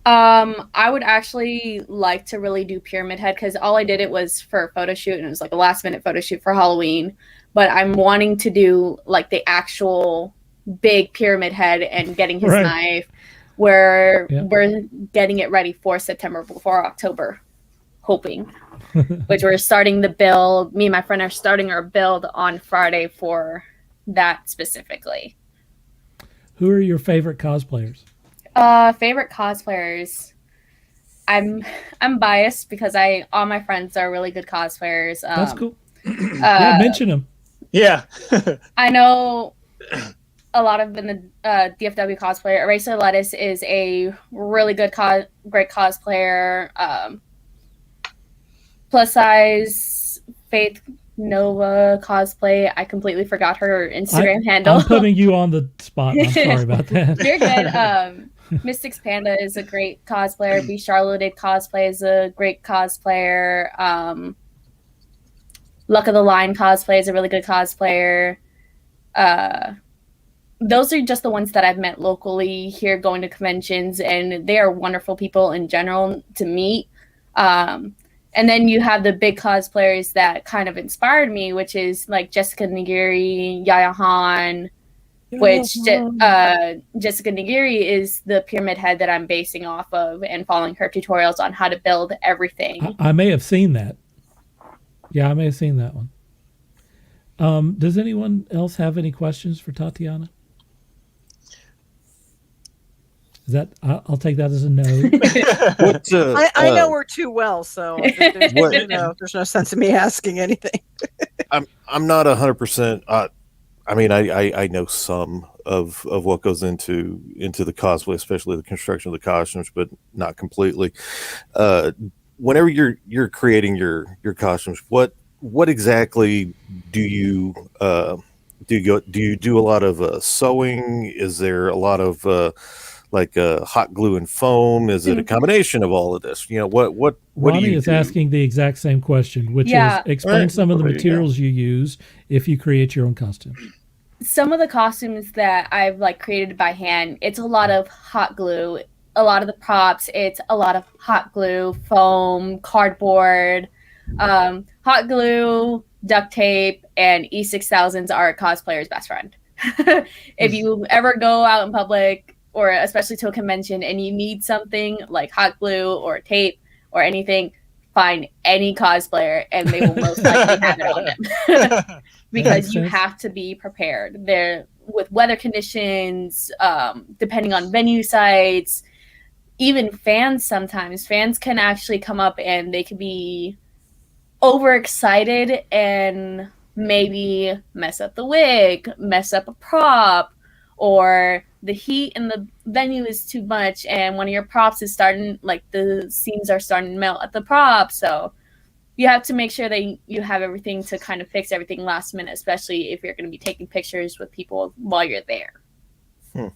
I would actually like to really do Pyramid Head because all I did it was for a photo shoot and it was like a last minute photo shoot for Halloween. But I'm wanting to do like the actual big Pyramid Head and getting his knife where we're getting it ready for September before October, hoping. Which we're starting the build. Me and my friend are starting our build on Friday for that specifically.
Who are your favorite cosplayers?
Favorite cosplayers. I'm biased because all my friends are really good cosplayers.
That's cool. Yeah, mention them.
Yeah.
I know a lot of the DFW cosplayer. Eraser Lettuce is a really good, great cosplayer. Plus size Faith Nova cosplay. I completely forgot her Instagram handle.
I'm putting you on the spot. I'm sorry about that.
You're good. Mystics Panda is a great cosplayer. B Charlotte cosplay is a great cosplayer. Luck of the Line cosplay is a really good cosplayer. Those are just the ones that I've met locally here going to conventions, and they are wonderful people in general to meet. And And then you have the big cosplayers that kind of inspired me, which is like Jessica Nigiri, Yaya Han, which Jessica Nigiri is the pyramid head that I'm basing off of and following her tutorials on how to build everything.
I may have seen that. Yeah, I may have seen that one. Does anyone else have any questions for Tatiana? Is that I'll take that as a no.
I know her too well, so there's no sense in me asking anything.
I'm not 100%. I mean, I know some of what goes into the cosplay, especially the construction of the costumes, but not completely. Whenever you're creating your costumes, what exactly do you do a lot of sewing? Is there a lot of hot glue and foam? Is it a combination of all of this? You know, what
Ronnie
do you
is
do?
asking the exact same question, which
Yeah.
is explain
Right.
some of the
Okay,
materials you use if you create your own costume.
Some of the costumes that I've like created by hand, it's a lot of hot glue. A lot of the props, it's a lot of hot glue, foam, cardboard, hot glue, duct tape, and E6000s are a cosplayer's best friend. If you ever go out in public, or especially to a convention, and you need something like hot glue or tape or anything, find any cosplayer and they will most likely have it on them. Because you have to be prepared. There with weather conditions, depending on venue sites, even fans sometimes. Fans can actually come up and they can be overexcited and maybe mess up the wig, mess up a prop, or the heat in the venue is too much and one of your props is starting, like the seams are starting to melt at the prop. So you have to make sure that you have everything to kind of fix everything last minute, especially if you're going to be taking pictures with people while you're there.
Yeah.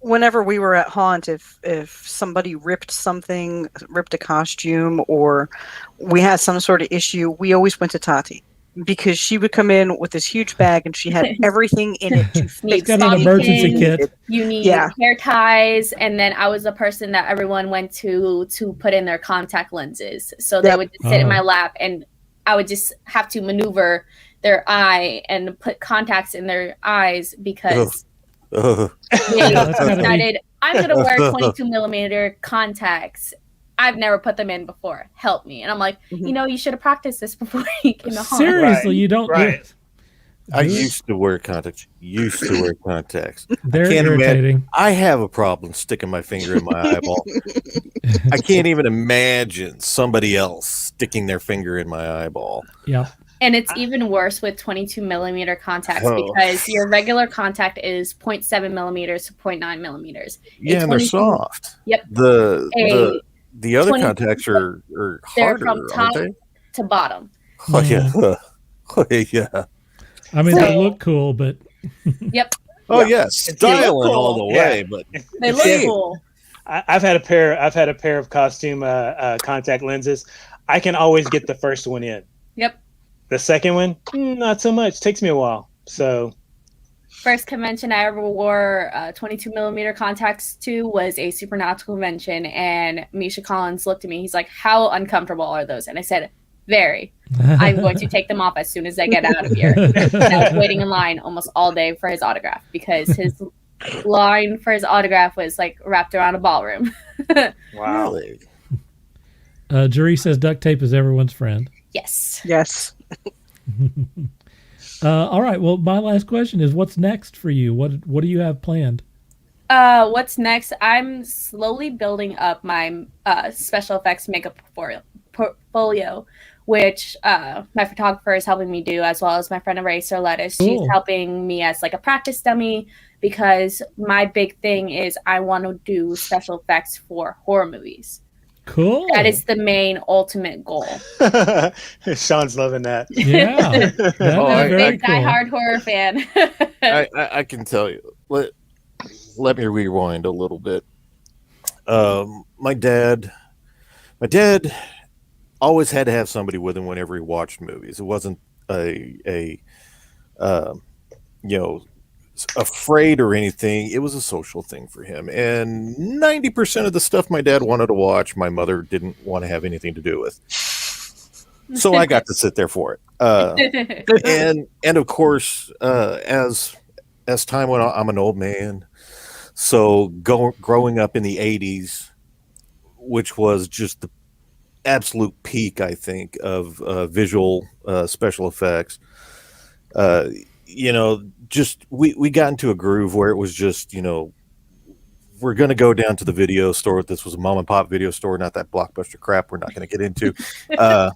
Whenever we were at Haunt, if somebody ripped a costume, or we had some sort of issue, we always went to Tati, because she would come in with this huge bag and she had everything in it to fix
Got an emergency kit.
You need hair ties, and then I was the person that everyone went to put in their contact lenses. So they would just sit in my lap, and I would just have to maneuver their eye and put contacts in their eyes because they decided I'm going to wear 22 millimeter contacts. I've never put them in before. Help me. And I'm like, you should have practiced this before you came to Haunt.
Seriously, you don't.
Right.
I used to wear contacts.
They're irritating.
I have a problem sticking my finger in my eyeball. I can't even imagine somebody else sticking their finger in my eyeball.
Yeah.
And it's even worse with 22 millimeter contacts because your regular contact is 0.7 millimeters to 0.9 millimeters.
Yeah, and they're soft.
Yep.
The other contacts are harder,
from top to bottom.
Oh, yeah. Oh, yeah.
I mean, they look cool, but
Yep.
Oh yeah, styling all the way, but
they look cool.
I've had a pair of costume contact lenses. I can always get the first one in.
Yep.
The second one, not so much. Takes me a while. So
first convention I ever wore 22 millimeter contacts to was a Supernatural convention, and Misha Collins looked at me. He's like, "How uncomfortable are those?" And I said, "Very. I'm going to take them off as soon as I get out of here." And I was waiting in line almost all day for his autograph because his line for his autograph was like wrapped around a ballroom.
wow.
Jerry says duct tape is everyone's friend.
Yes.
All right. Well, my last question is, what's next for you? What do you have planned?
What's next? I'm slowly building up my special effects makeup portfolio, which my photographer is helping me do, as well as my friend Eraser Lettuce.
Cool.
She's helping me as like a practice dummy, because my big thing is I want to do special effects for horror movies.
Cool.
That is the main ultimate goal.
Sean's loving that.
Yeah.
I'm a
very
big diehard horror fan.
I can tell you. Let me rewind a little bit. My dad always had to have somebody with him whenever he watched movies. It wasn't afraid or anything. It was a social thing for him. And 90% of the stuff my dad wanted to watch, my mother didn't want to have anything to do with. So I got to sit there for it. And of course, as time went on, I'm an old man. So growing up in the 80s, which was just the absolute peak, I think, of visual special effects, just we got into a groove where it was just, we're going to go down to the video store. This was a mom and pop video store, not that Blockbuster crap we're not going to get into. To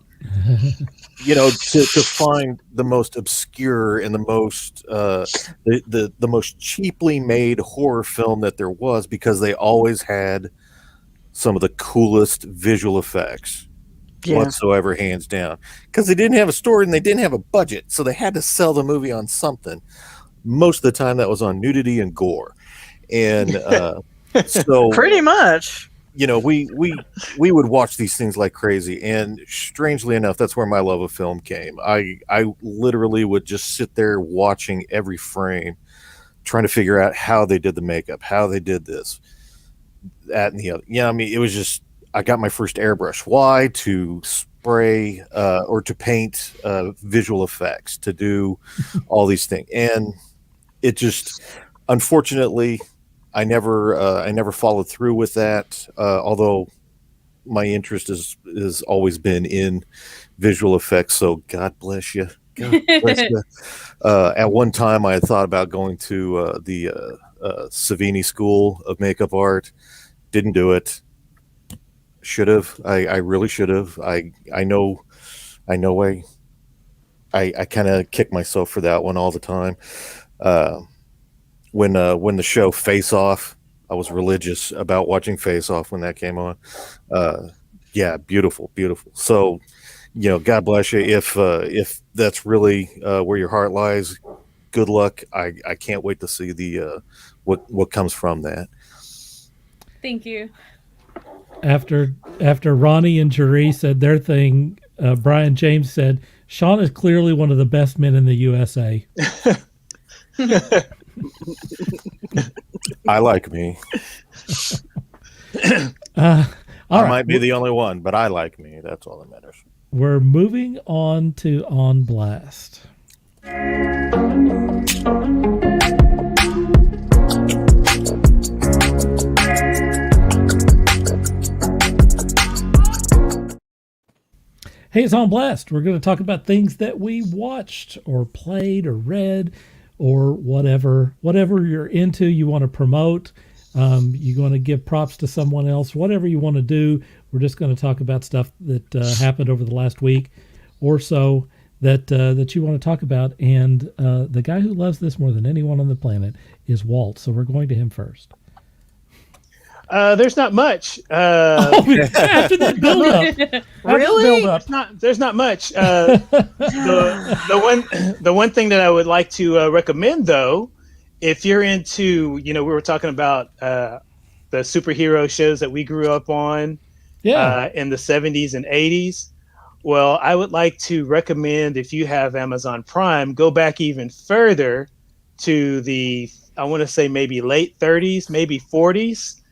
find the most obscure and the most the most cheaply made horror film that there was, because they always had some of the coolest visual effects whatsoever, hands down, because they didn't have a story and they didn't have a budget, so they had to sell the movie on something. Most of the time that was on nudity and gore, and so
pretty much,
we would watch these things like crazy. And strangely enough, that's where my love of film came. I literally would just sit there watching every frame, trying to figure out how they did the makeup, how they did this, that, and the other. It was just, I got my first airbrush. Why? To spray or to paint visual effects, to do all these things. And it just, unfortunately, I never followed through with that. Although my interest has always been in visual effects. So God bless you. God bless you. At one time, I had thought about going to the Savini School of Makeup Art. Didn't do it. Should have. I really should have. I know. I kind of kick myself for that one all the time. When the show Face Off, I was religious about watching Face Off when that came on. Beautiful. So, God bless you. If that's really where your heart lies, good luck. I can't wait to see the what comes from that.
Thank you.
After Ronnie and Jeree said their thing, Brian James said, "Sean is clearly one of the best men in the USA."
I like me. I might be the only one, but I like me. That's all that matters.
We're moving on to On Blast. Hey, it's On Blast. We're going to talk about things that we watched or played or read or whatever you're into, you want to promote. You're going to give props to someone else, whatever you want to do. We're just going to talk about stuff that happened over the last week or so that you want to talk about. And the guy who loves this more than anyone on the planet is Walt. So we're going to him first.
There's not much.
After that build up,
really?
There's not much. The one thing that I would like to recommend, though, if you're into, we were talking about the superhero shows that we grew up on, in the 70s and 80s. Well, I would like to recommend, if you have Amazon Prime, go back even further to the, I want to say maybe late 30s, maybe 40s.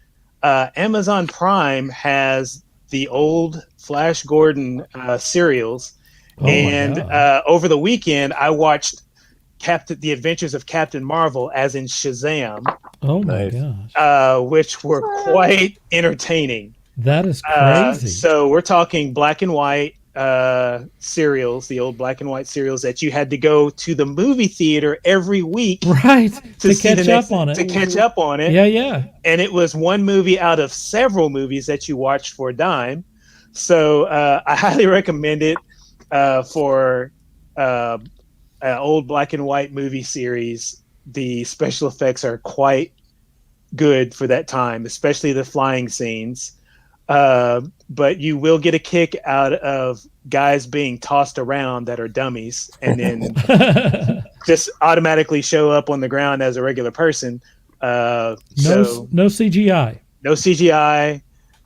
Amazon Prime has the old Flash Gordon serials. And over the weekend, I watched The Adventures of Captain Marvel, as in Shazam.
Oh my gosh.
Which were quite entertaining.
That is crazy.
So we're talking black and white serials, the old black and white serials that you had to go to the movie theater every week,
right, to catch up on it. Yeah.
And it was one movie out of several movies that you watched for a dime. So I highly recommend it for an old black and white movie series. The special effects are quite good for that time, especially the flying scenes. But you will get a kick out of guys being tossed around that are dummies and then just automatically show up on the ground as a regular person. No
CGI.
No CGI.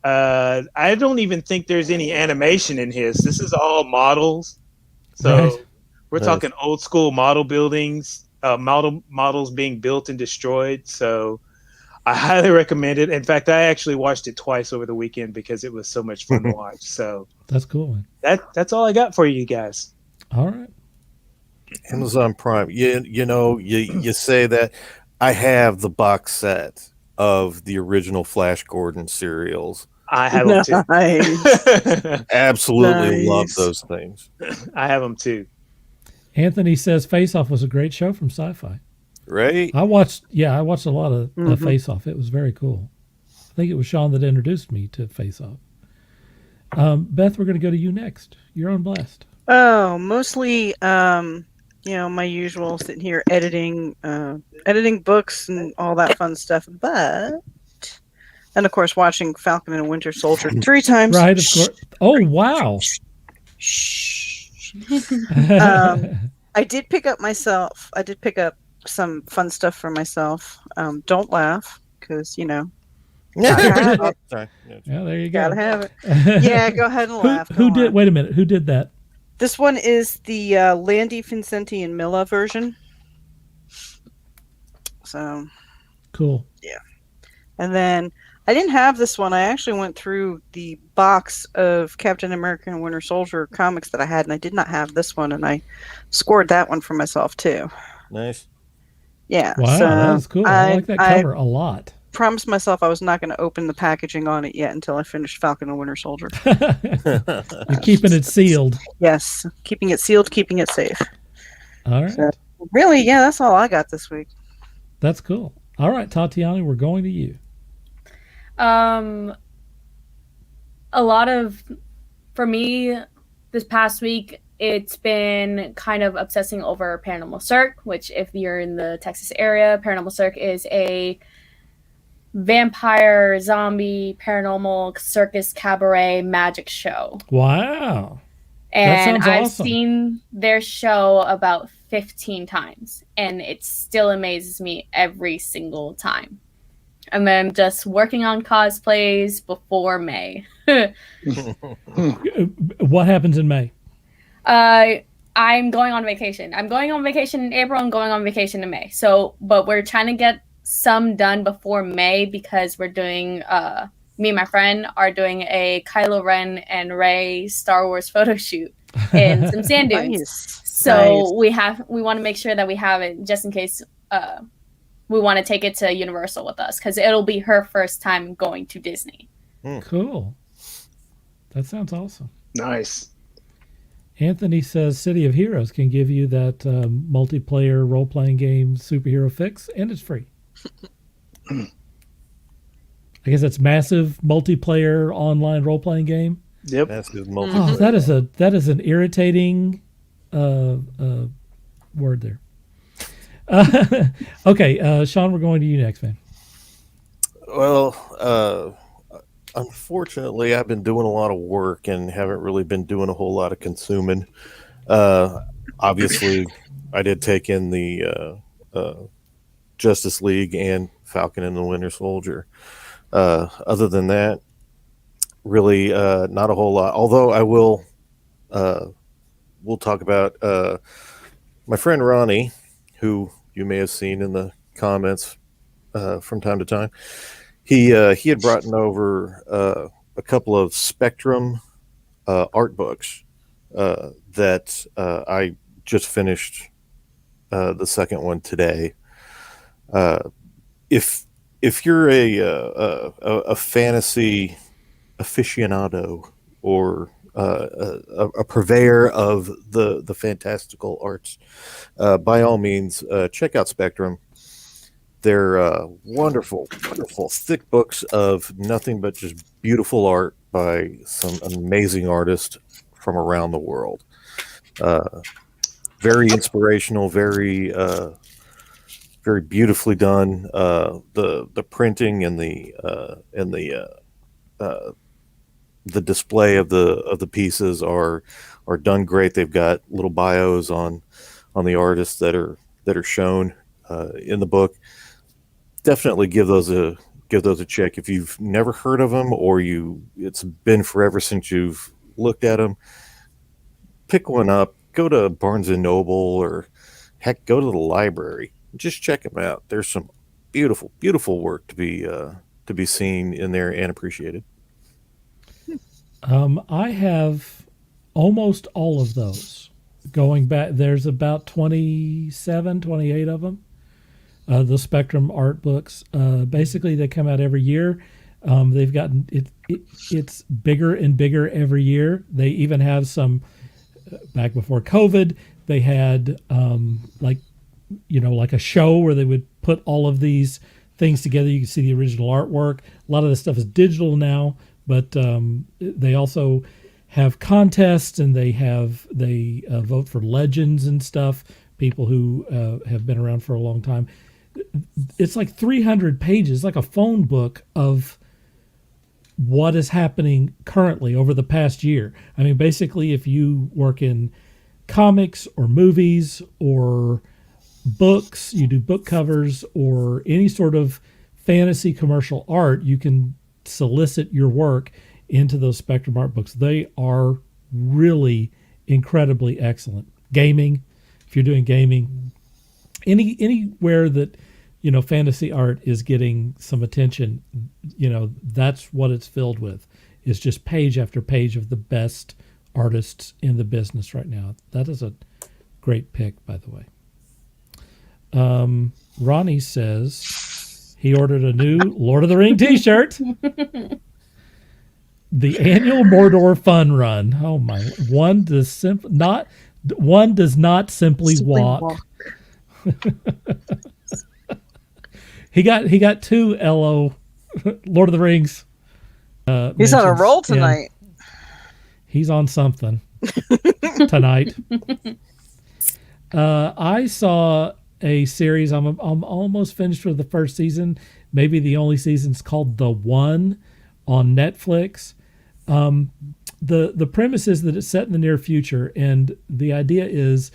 I don't even think there's any animation in his. This is all models. So we're talking old school model buildings, models being built and destroyed. So I highly recommend it. In fact, I actually watched it twice over the weekend because it was so much fun to watch. So
That's cool, man.
That's all I got for you guys.
All right.
Amazon Prime. You say that. I have the box set of the original Flash Gordon serials.
I have them too.
Nice.
Absolutely love
Nice.
those things.
I have them too.
Anthony says Face Off was a great show from Sci-Fi.
Right?
I watched a lot of
Mhm.
Face Off. It was very cool. I think it was Sean that introduced me to Face Off. Beth, we're going to go to you next. You're on Blast.
Oh, mostly, my usual sitting here editing books and all that fun stuff. And of course, watching Falcon and Winter Soldier 3 times.
Right, of course. Oh, wow.
Shh. I did pick up some fun stuff for myself. Don't laugh, because gotta have it.
Sorry.
Yeah, there you go.
Gotta have it. Yeah, go ahead and laugh.
Who
Go
did?
on.
Wait a minute. Who did that?
This one is the Landy, Vincenti, and Milla version. So,
Cool.
and then I didn't have this one. I actually went through the box of Captain America and Winter Soldier comics that I had, and I did not have this one, and I scored that one for myself too.
Nice.
Yeah.
Wow,
so
that is cool. I like that cover a lot.
promised myself I was not going to open the packaging on it yet until I finished Falcon and Winter Soldier.
You're keeping it sealed.
Yes, keeping it sealed, keeping it safe.
All right.
So, really, yeah, that's all I got this week.
That's cool. All right, Tatiana, we're going to you.
A lot of, for me, this past week, it's been kind of obsessing over Paranormal Cirque, which if you're in the Texas area, Paranormal Cirque is a vampire, zombie, paranormal circus cabaret magic show.
Wow.
And
sounds
I've
awesome.
seen their show about 15 times, and it still amazes me every single time. And then just working on cosplays before May.
What happens in May?
I'm going on vacation. I'm going on vacation in April and going on vacation in May. So, but we're trying to get some done before May because we're doing, me and my friend are doing a Kylo Ren and Rey Star Wars photo shoot in some sand dunes.
Nice.
So we want to make sure that we have it just in case we want to take it to Universal with us because it'll be her first time going to Disney.
Cool. That sounds awesome.
Nice.
Anthony says City of Heroes can give you that multiplayer role-playing game superhero fix, and it's free. I guess that's massive multiplayer online role-playing game.
Yep.
That's his
Oh, that is an irritating word there. Okay, Sean, we're going to you next, man.
Well, unfortunately, I've been doing a lot of work and haven't really been doing a whole lot of consuming. Obviously, I did take in the Justice League and Falcon and the Winter Soldier. Other than that, really not a whole lot. Although I will, we'll talk about my friend Ronnie, who you may have seen in the comments from time to time. He had brought over a couple of Spectrum art books that I just finished the second one today. If you're a fantasy aficionado or a purveyor of the fantastical arts, by all means, check out Spectrum. They're wonderful, wonderful, thick books of nothing but just beautiful art by some amazing artists from around the world. Very inspirational, very beautifully done. The printing and the display of the pieces are done great. They've got little bios on the artists that are shown in the book. Definitely give those a check if you've never heard of them or it's been forever since you've looked at them. Pick one up. Go to Barnes and Noble or heck, go to the library. Just check them out. There's some beautiful, beautiful work to be seen in there and appreciated.
I have almost all of those. Going back, there's about 27, 28 of them. The Spectrum art books. Basically, they come out every year. They've gotten it's bigger and bigger every year. They even have some back before COVID. They had like a show where they would put all of these things together. You can see the original artwork. A lot of this stuff is digital now, but they also have contests, and they vote for legends and stuff. People who have been around for a long time. It's like 300 pages, like a phone book of what is happening currently over the past year. I mean, basically, if you work in comics or movies or books, you do book covers or any sort of fantasy commercial art, you can solicit your work into those Spectrum art books. They are really incredibly excellent. Gaming, if you're doing gaming, anywhere that fantasy art is getting some attention, that's what it's filled with. It's just page after page of the best artists in the business right now. That is a great pick, by the way. Ronnie says he ordered a new Lord of the Ring t-shirt. The annual Mordor Fun Run. Oh my! One does not simply walk. He got two LO Lord of the Rings.
He's on a roll tonight.
He's on something tonight. I saw a series. I'm almost finished with the first season. Maybe the only season's called The One on Netflix. The premise is that it's set in the near future, and the idea is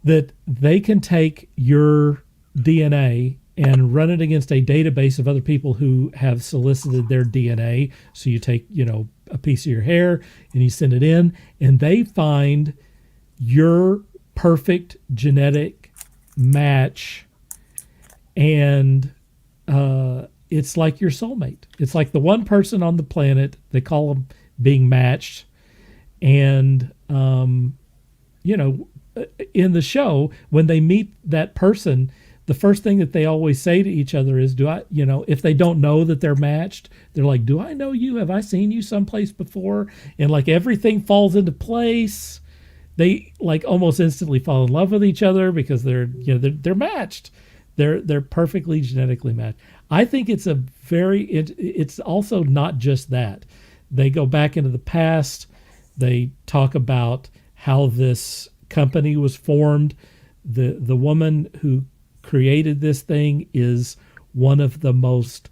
that they can take your DNA and run it against a database of other people who have solicited their DNA. So you take, a piece of your hair and you send it in, and they find your perfect genetic match, and it's like your soulmate. It's like the one person on the planet. They call them being matched, and in the show, when they meet that person, the first thing that they always say to each other is, if they don't know that they're matched, they're like, do I know you? Have I seen you someplace before? And like everything falls into place. They like almost instantly fall in love with each other because they're matched. They're perfectly genetically matched. I think it's also not just that. They go back into the past. They talk about how this company was formed. The woman who created this thing is one of the most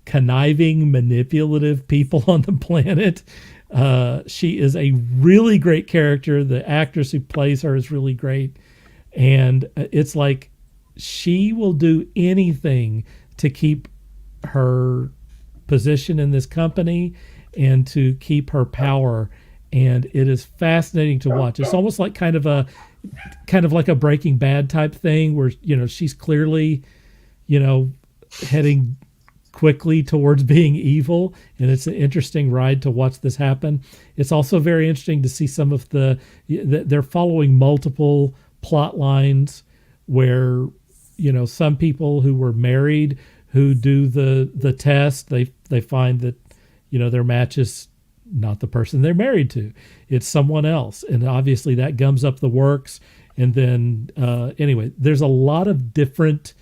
conniving, manipulative people on the planet. She is a really great character. The actress who plays her is really great. And it's like she will do anything to keep her position in this company and to keep her power. And it is fascinating to watch. It's almost like kind of like a Breaking Bad type thing where, she's clearly, heading quickly towards being evil. And it's an interesting ride to watch this happen. It's also very interesting to see some of they're following multiple plot lines where, some people who were married who do the test, they find that, their match is not the person they're married to. It's someone else. And obviously that gums up the works. And then, anyway, there's a lot of different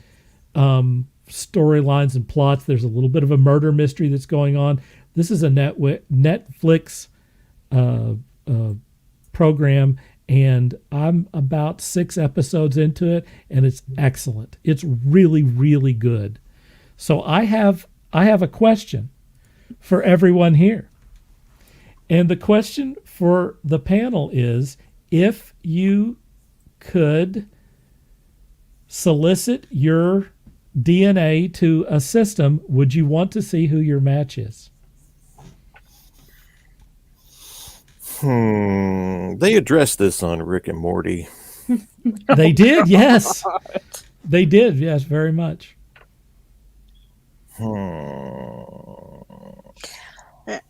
storylines and plots. There's a little bit of a murder mystery that's going on. This is a Netflix program, and I'm about 6 episodes into it, and it's excellent. It's really, really good. So I have a question for everyone here. And the question for the panel is, if you could solicit your DNA to a system, would you want to see who your match is?
They addressed this on Rick and Morty.
They did, yes. They did, yes, very much.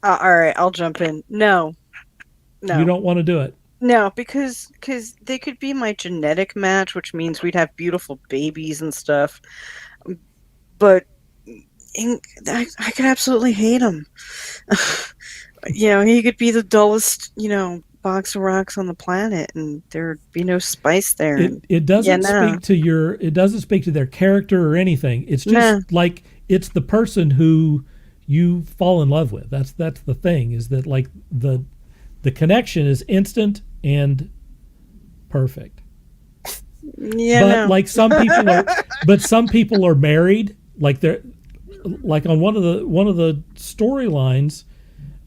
All right, I'll jump in. No,
You don't want to do it.
no, because they could be my genetic match, which means we'd have beautiful babies and stuff. But I could absolutely hate him. He could be the dullest, box of rocks on the planet, and there'd be no spice there.
It doesn't speak to it doesn't speak to their character or anything. It's just like it's the person who you fall in love with. That's the thing, is that like the connection is instant and perfect.
Yeah,
like some people are married. Like they're like on one of the storylines,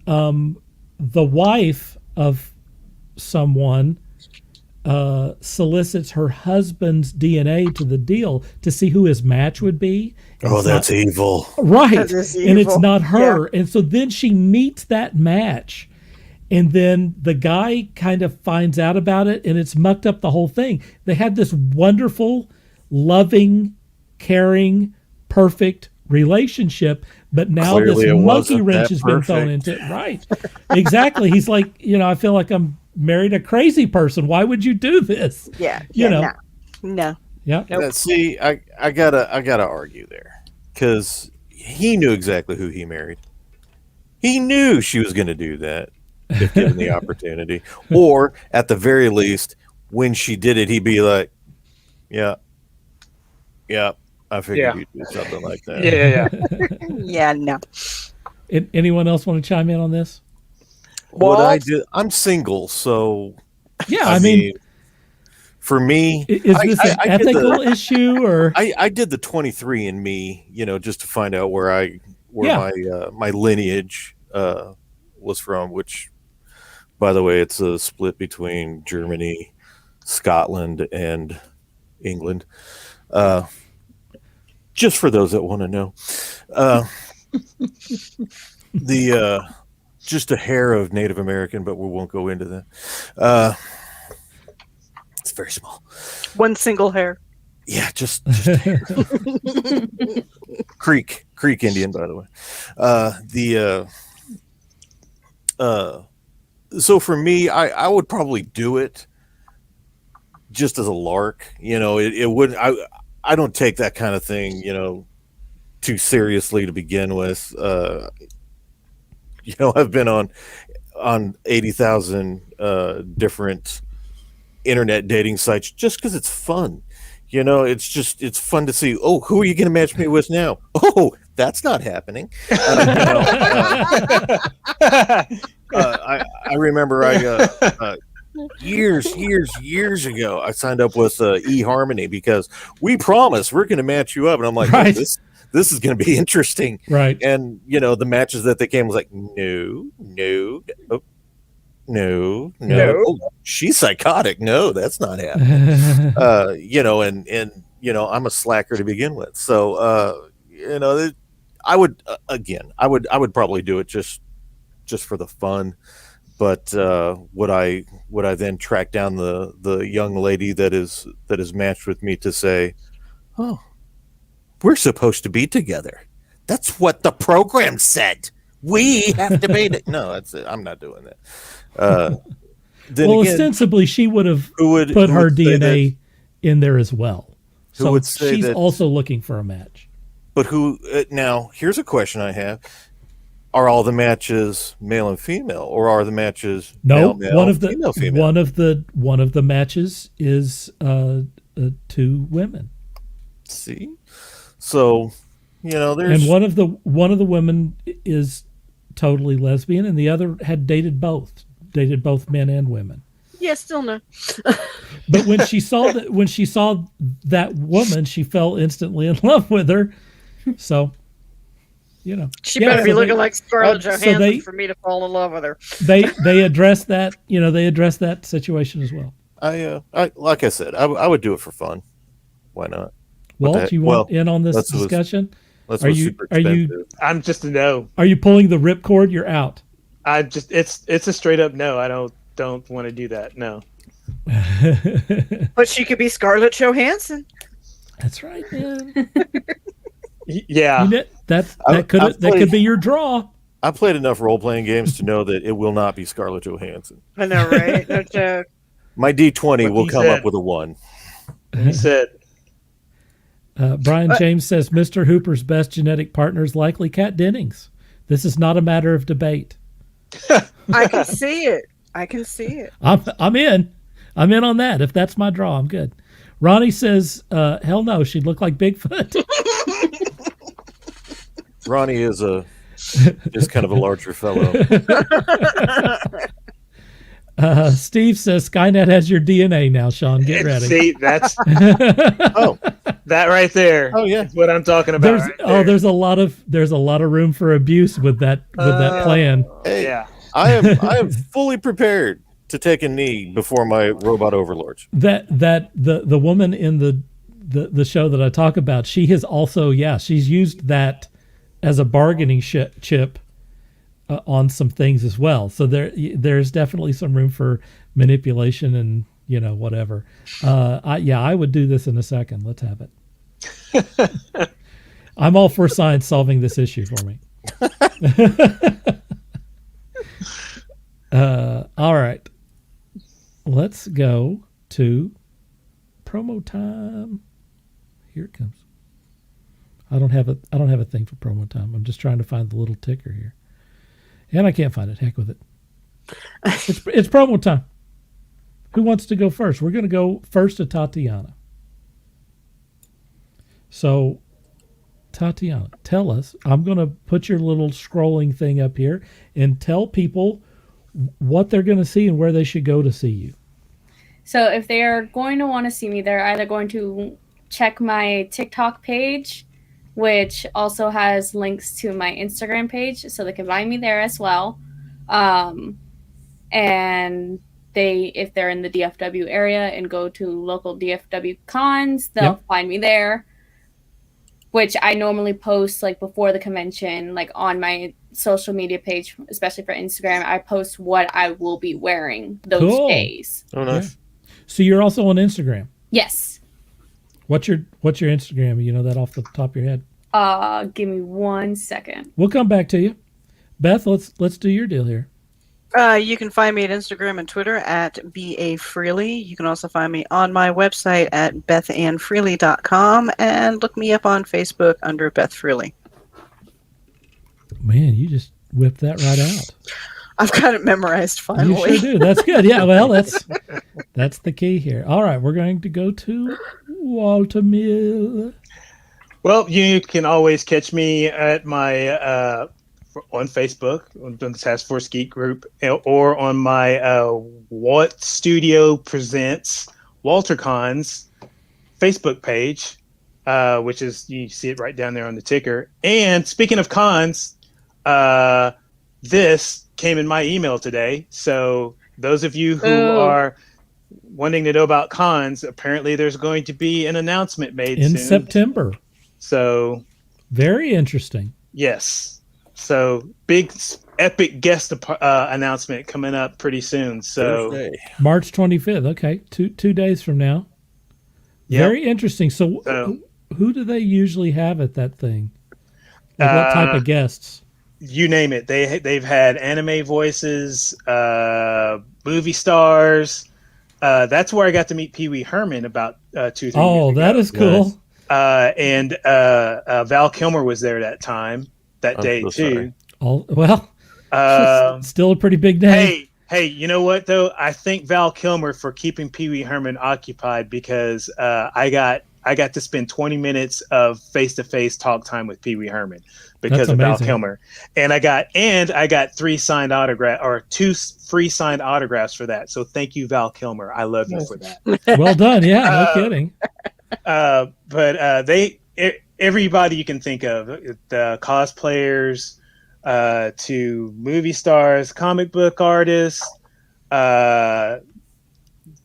the wife of someone solicits her husband's DNA to the deal to see who his match would be.
Oh, that's evil.
Right.
That is evil.
And it's not her. Yeah. And so then she meets that match. And then the guy kind of finds out about it, and it's mucked up the whole thing. They had this wonderful, loving, caring, perfect relationship, but now
Clearly
this
it
monkey
wasn't
wrench
that
has been thrown into it. Right. Exactly. He's like, I feel like I'm married a crazy person. Why would you do this?
Yeah. No.
Yeah.
Nope.
See, I gotta argue there, because he knew exactly who he married. He knew she was going to do that if given the opportunity, or at the very least, when she did it, he'd be like, "Yeah, I figured you'd do something like that."
Yeah.
Yeah, no.
Anyone else want to chime in on this?
What I do, I'm single, so
yeah. I mean,
for me,
is this an ethical issue, or
I did the 23andMe, just to find out where my lineage was from, which, by the way, it's a split between Germany, Scotland, and England. Just for those that want to know, just a hair of Native American, but we won't go into that. It's very small.
One single hair.
Yeah, just Creek Indian, by the way. So for me, I would probably do it just as a lark. It wouldn't. I don't take that kind of thing, too seriously to begin with. I've been on 80,000 different internet dating sites just because it's fun. It's fun to see. Oh, who are you going to match me with now? Oh, that's not happening. I remember years ago, I signed up with eHarmony because we promise we're going to match you up, and I'm like,
right.
Oh, this is going to be interesting,
right?
And the matches that they came was like, no. Oh, she's psychotic. No, that's not happening. I'm a slacker to begin with. So, I would probably do it just for the fun. But would I then track down the young lady that is matched with me to say, oh, we're supposed to be together. That's what the program said. We have to be. No, that's it. I'm not doing that. Well,
again, ostensibly, she would have put her DNA in there as well. So she's also looking for a match.
But now, here's a question I have. Are all the matches male and female, or are the matches male, female? One of the matches is
2 women.
See? So, there's...
And one of the women is totally lesbian, and the other had dated both men and women.
Yeah, still no.
But when she saw that woman, she fell instantly in love with her. So,
she better be looking like Scarlett Johansson for me to fall in love with her.
They addressed that. They addressed that situation as well.
I like I said, I would do it for fun. Why not?
Walt, you want in on this discussion?
Are you?
I'm just a no.
Are you pulling the ripcord? You're out.
It's a straight up no. I don't want to do that. No.
But she could be Scarlett Johansson.
That's right, man.
Yeah.
That could be your draw.
I played enough role-playing games to know that it will not be Scarlett Johansson.
I know, right? No joke.
My D20
What
will
he
come
said.
up with a 1.
He said,
Brian James says Mr. Hooper's best genetic partner is likely Kat Dennings. This is not a matter of debate.
I can see it. I can see it.
I'm in. I'm in on that. If that's my draw, I'm good. Ronnie says, hell no, she'd look like Bigfoot.
Ronnie is kind of a larger fellow.
Steve says Skynet has your DNA now, Sean. Get ready.
See, that's
Oh,
that right there.
Oh, yeah.
is what I'm talking about.
There's a lot of room for abuse with that plan.
hey,
Yeah.
I am fully prepared to take a knee before my robot overlords.
The woman in the show that I talk about, she has also she's used that as a bargaining chip on some things as well. So there's definitely some room for manipulation and whatever. I would do this in a second. Let's have it. I'm all for science solving this issue for me. All right. Let's go to promo time. Here it comes. I don't have a thing for promo time. I'm just trying to find the little ticker here. And I can't find it. Heck with it. It's promo time. Who wants to go first? We're going to go first to Tatiana. So, Tatiana, tell us. I'm going to put your little scrolling thing up here and tell people what they're going to see and where they should go to see you.
So if they are going to want to see me, they're either going to check my TikTok page, which also has links to my Instagram page, so they can find me there as well. And if they're in the DFW area and go to local DFW cons, they'll find me there. Which I normally post like before the convention, like on my social media page, especially for Instagram. I post what I will be wearing those days.
Oh, nice.
Yeah. So you're also on Instagram.
Yes.
What's your Instagram? You know that off the top of your head?
Give me 1 second.
We'll come back to you. Beth, let's do your deal here.
You can find me at Instagram and Twitter at BAFreely. You can also find me on my website at BethAnnFreely.com and look me up on Facebook under Beth Freely.
Man, you just whipped that right out.
I've got it memorized finally.
You sure do. That's good. Yeah, well, that's the key here. All right, we're going to go to Walter Mill.
Well, you can always catch me at my on Facebook, on the Task Force Geek group, or on my What Studio Presents WalterCons Facebook page, which is, you see it right down there on the ticker. And speaking of cons, this came in my email today. So those of you who are wanting to know about cons, apparently there's going to be an announcement made
in
soon.
September.
So
very interesting.
Yes. So big epic guest announcement coming up pretty soon. So
Thursday.
March 25th. Okay, two days from now. Yep. Very interesting. So who do they usually have at that thing? Like what type of guests?
You name it. They've had anime voices, movie stars. That's where I got to meet Pee Wee Herman about 2-3 years ago.
Oh, that is cool.
Nice. And Val Kilmer was there that day too.
Still a pretty big name.
Hey, you know what though? I thank Val Kilmer for keeping Pee Wee Herman occupied, because I got to spend 20 minutes of face-to-face talk time with Pee Wee Herman because of Val Kilmer, and I got 2 free signed autographs for that. So thank you, Val Kilmer. I love you for that.
Well done. Yeah, no kidding.
But everybody you can think of, the cosplayers, to movie stars, comic book artists,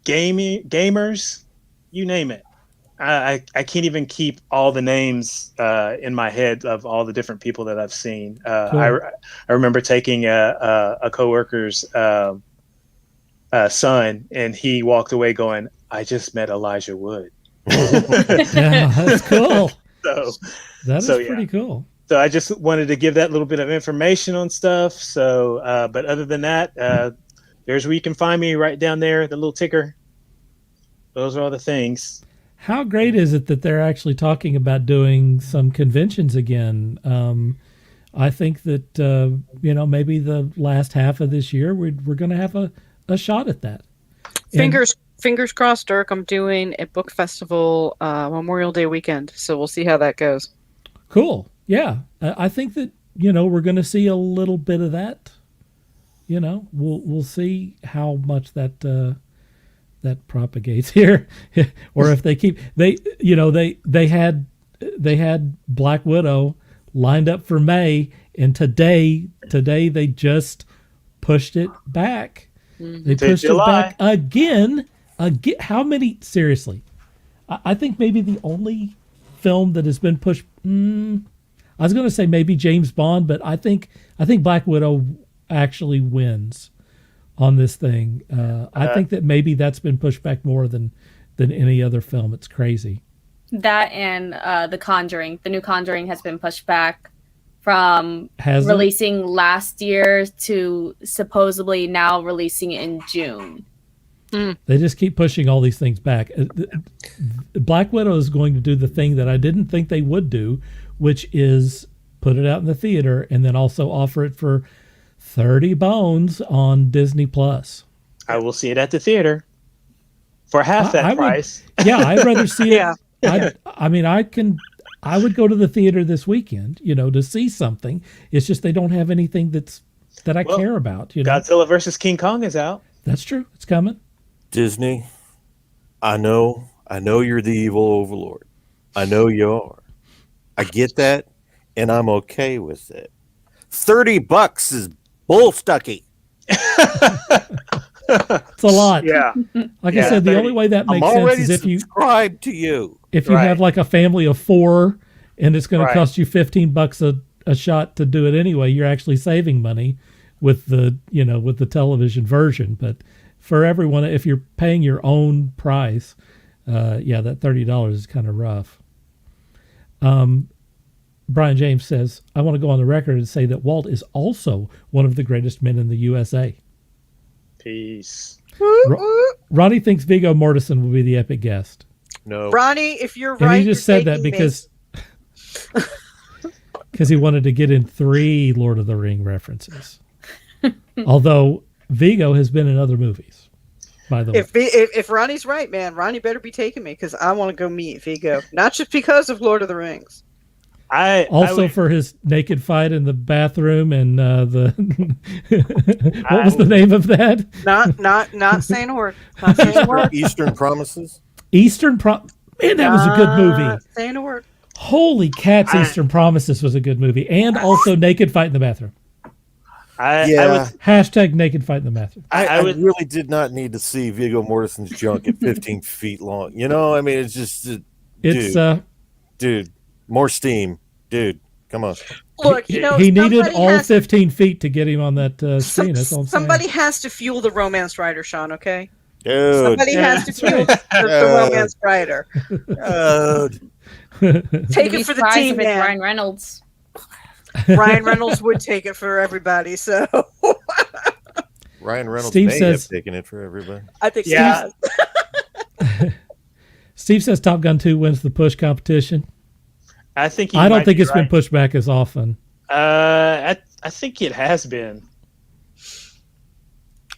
gamers, you name it. I can't even keep all the names in my head of all the different people that I've seen. Cool. I remember taking a coworker's son, and he walked away going, "I just met Elijah Wood."
Yeah, that's cool.
So
that is pretty cool.
So I just wanted to give that little bit of information on stuff. So, but other than that, there's where you can find me right down there, the little ticker. Those are all the things.
How great is it that they're actually talking about doing some conventions again? I think that maybe the last half of this year we're going to have a shot at that.
Fingers crossed, Dirk. I'm doing a book festival Memorial Day weekend, so we'll see how that goes.
Cool. Yeah, I think that we're going to see a little bit of that. We'll see how much that propagates here, or if they keep they had Black Widow lined up for May, and today they just pushed it back. Mm-hmm. They pushed it back again. How many? Seriously, I think maybe the only film that has been pushed. I was going to say maybe James Bond, but I think Black Widow actually wins on this thing. I think that maybe that's been pushed back more than any other film. It's crazy.
That and The Conjuring. The new Conjuring has been pushed back from releasing last year to supposedly now releasing in June.
They just keep pushing all these things back. Black Widow is going to do the thing that I didn't think they would do, which is put it out in the theater and then also offer it for 30 bones on Disney Plus.
I will see it at the theater for half that price.
I'd rather see it. I would go to the theater this weekend, to see something. It's just they don't have anything that I care about.
Godzilla versus King Kong is out.
That's true. It's coming.
Disney, I know you're the evil overlord. I know you are. I get that, and I'm okay with it. $30 is bullstucky.
It's a lot.
Yeah.
Like I said, the only way that makes sense is if you
subscribe to you.
If you have like a family of 4 and it's going to cost you $15 a shot to do it anyway, you're actually saving money with the television version. But for everyone, if you're paying your own price, that $30 is kind of rough. Brian James says, I want to go on the record and say that Walt is also one of the greatest men in the USA.
Peace.
Ronnie thinks Viggo Mortensen will be the epic guest.
No.
Ronnie, if you're
and
right,
he just said that because he wanted to get in 3 Lord of the Ring references. Although Viggo has been in other movies, by the way.
If Ronnie's right, man, Ronnie better be taking me because I want to go meet Viggo. Not just because of Lord of the Rings.
For his naked fight in the bathroom and what was the name of that?
Not saying a word. Not saying a word.
Eastern Promises.
Man, that was a good movie.
Saying a word.
Holy cats! Eastern Promises was a good movie, and also Naked Fight in the Bathroom. Hashtag Naked Fight in the Bathroom.
I really did not need to see Viggo Mortensen's junk at 15 feet long. It's just, dude, more steam. Dude, come on.
Look,
he needed all 15 feet to get him on that scene. That's all I'm saying.
Somebody has to fuel the romance writer, Sean, okay?
Dude.
Somebody has to fuel the romance writer.
Dude.
Take it for the team, man.
Ryan Reynolds.
Ryan Reynolds would take it for everybody, so.
Ryan Reynolds
Steve
may
says,
have taken it for everybody.
I think
Steve says Top Gun 2 wins the push competition.
I think
I don't think it's been pushed back as often.
I think it has been.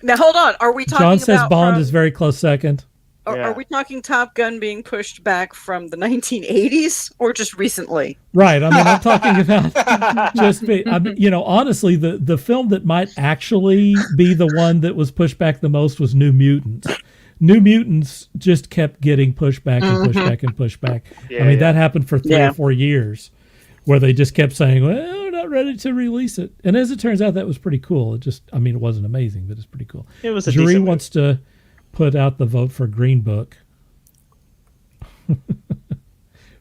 Now hold on. Are we talking?
John says Bond is very close second.
Are we talking Top Gun being pushed back from the 1980s or just recently?
Right. I'm talking about just honestly, the film that might actually be the one that was pushed back the most was New Mutants. New Mutants just kept getting pushed back and pushed back and pushed back. That happened for 3 or 4 years where they just kept saying, well, we're not ready to release it. And as it turns out, that was pretty cool. It wasn't amazing, but it's pretty cool.
It was a
Jury wants to put out the vote for Green Book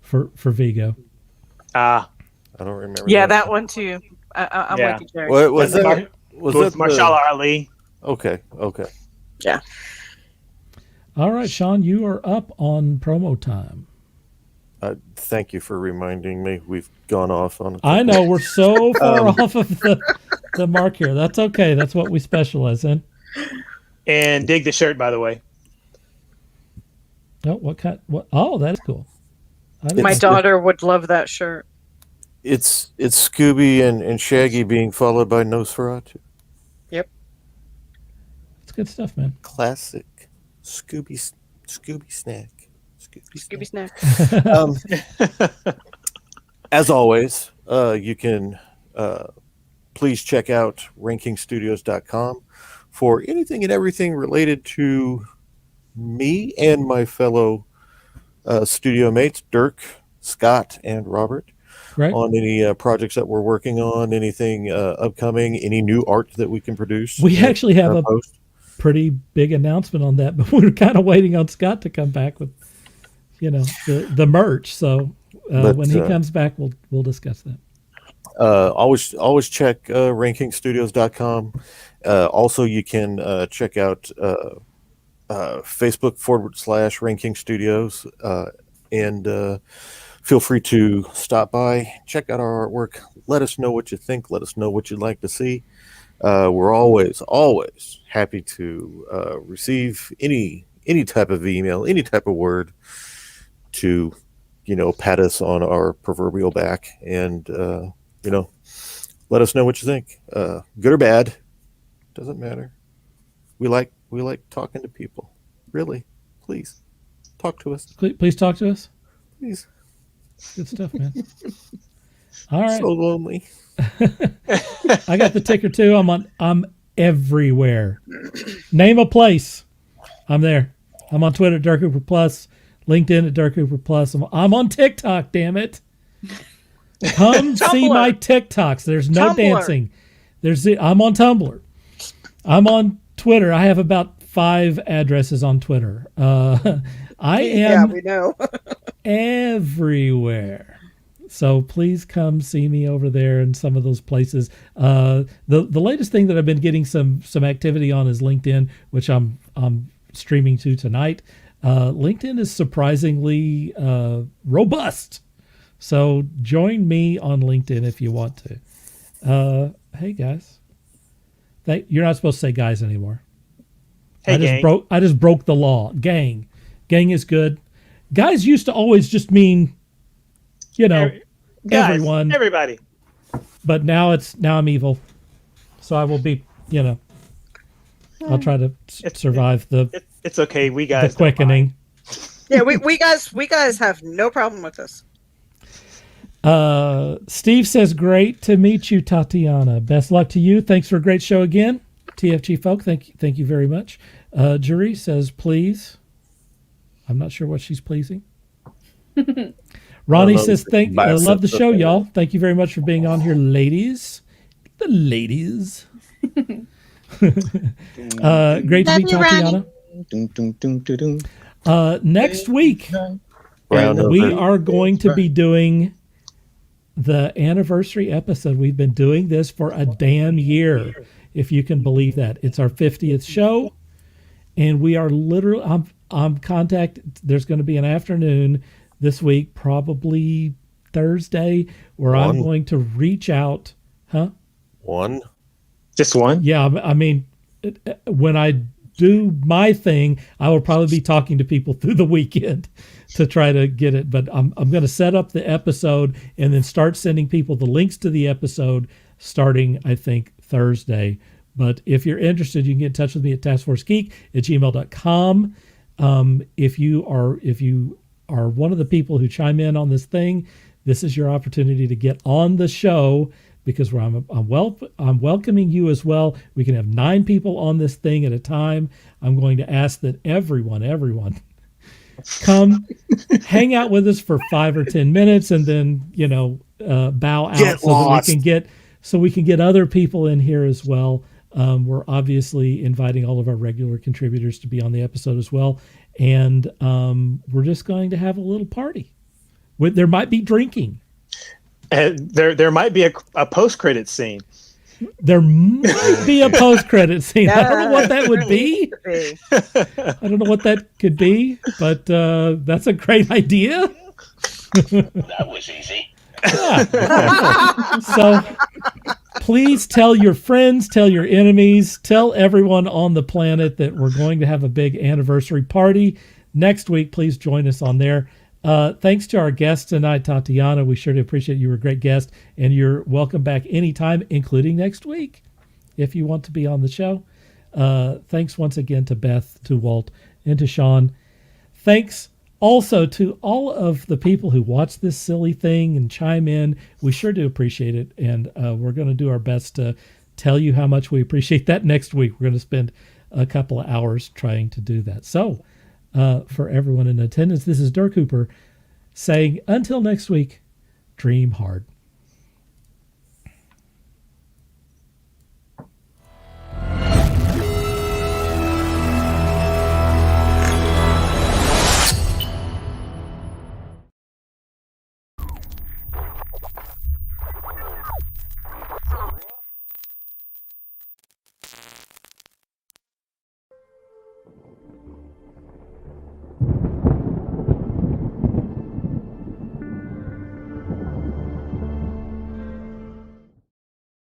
for Viggo.
I don't remember.
Yeah, that one too. I'm with you, Jerry.
What was that?
Was Marshall Ali?
Okay.
Yeah.
All right, Sean, you are up on promo time.
Thank you for reminding me. We've gone off on.
I know we're so far off of the mark here. That's okay. That's what we specialize in.
And dig the shirt, by the way.
Oh, what kind? What? Oh, that's cool.
My daughter would love that shirt.
It's Scooby and Shaggy being followed by Nosferatu.
Yep.
It's good stuff, man.
Classic Scooby snack.
Scooby snack.
As always, you can please check out rankingstudios.com for anything and everything related to me and my fellow studio mates, Dirk, Scott, and Robert,
Right.
on any projects that we're working on, anything upcoming, any new art that we can produce.
We actually have a
post.
pretty big announcement on that, but we're kind of waiting on Scott to come back with, the merch. So when he comes back, we'll discuss that.
Always check rankingstudios.com. Also, you can check out Facebook /Ranking Studios, and feel free to stop by, check out our artwork. Let us know what you think. Let us know what you'd like to see. We're always happy to receive any type of email, any type of word to, pat us on our proverbial back, and let us know what you think. Good or bad, doesn't matter. We like talking to people. Really, please talk to us.
Please talk to us.
Please.
Good stuff, man. All right.
So lonely.
I got the ticker too. I'm everywhere. Name a place. I'm there. I'm on Twitter at Dirk Hooper Plus, LinkedIn at Dirk Hooper Plus. I'm on TikTok, damn it. Come see my TikToks. There's no
Tumblr.
dancing. I'm on Tumblr. I'm on Twitter. I have about 5 addresses on Twitter. I am
we know.
everywhere. So please come see me over there in some of those places. The latest thing that I've been getting some activity on is LinkedIn, which I'm streaming to tonight. LinkedIn is surprisingly robust. So join me on LinkedIn if you want to. Hey guys, you're not supposed to say guys anymore.
Hey,
I just broke the law. Gang is good. Guys used to always just mean,
Guys,
everyone.
everybody.
But now I'm evil. So I will be, I'll try to survive
It's okay. We
the
guys.
quickening.
Yeah, we guys have no problem with this.
Steve says, great to meet you, Tatiana. Best luck to you. Thanks for a great show again. TFG folk, thank you very much. Jury says, please. I'm not sure what she's pleasing. Ronnie says, I love the show, y'all. Thank you very much for being on here, ladies. The ladies. Great to meet Tatiana. Next week, we are going to be doing the anniversary episode. We've been doing this for a damn year, if you can believe that. It's our 50th show, and we are literally, I'm contacted. There's going to be an afternoon this week, probably Thursday, where I'm going to reach out. Huh?
One?
Just one?
Yeah, I mean, when I do my thing, I will probably be talking to people through the weekend to try to get it. But I'm going to set up the episode and then start sending people the links to the episode starting, I think, Thursday. But if you're interested, you can get in touch with me at taskforcegeek@gmail.com. If you are one of the people who chime in on this thing, this is your opportunity to get on the show, because I'm welcoming you as well. We can have 9 people on this thing at a time. I'm going to ask that everyone come hang out with us for 5 or 10 minutes, and then bow out so we can get other people in here as well. We're obviously inviting all of our regular contributors to be on the episode as well, and we're just going to have a little party. There might be drinking.
There might be a post-credit scene.
There might be a post-credit scene. I don't know what that would be. I don't know what that could be, but that's a great idea.
That was easy.
So please tell your friends, tell your enemies, tell everyone on the planet that we're going to have a big anniversary party next week. Please join us on there. Thanks to our guest tonight, Tatiana. We sure do appreciate you. Were a great guest, and you're welcome back anytime, including next week, if you want to be on the show. Thanks once again to Beth, to Walt, and to Sean. Thanks also to all of the people who watch this silly thing and chime in. We sure do appreciate it, and we're going to do our best to tell you how much we appreciate that next week. We're going to spend a couple of hours trying to do that. So for everyone in attendance, this is Dirk Hooper saying until next week, dream hard.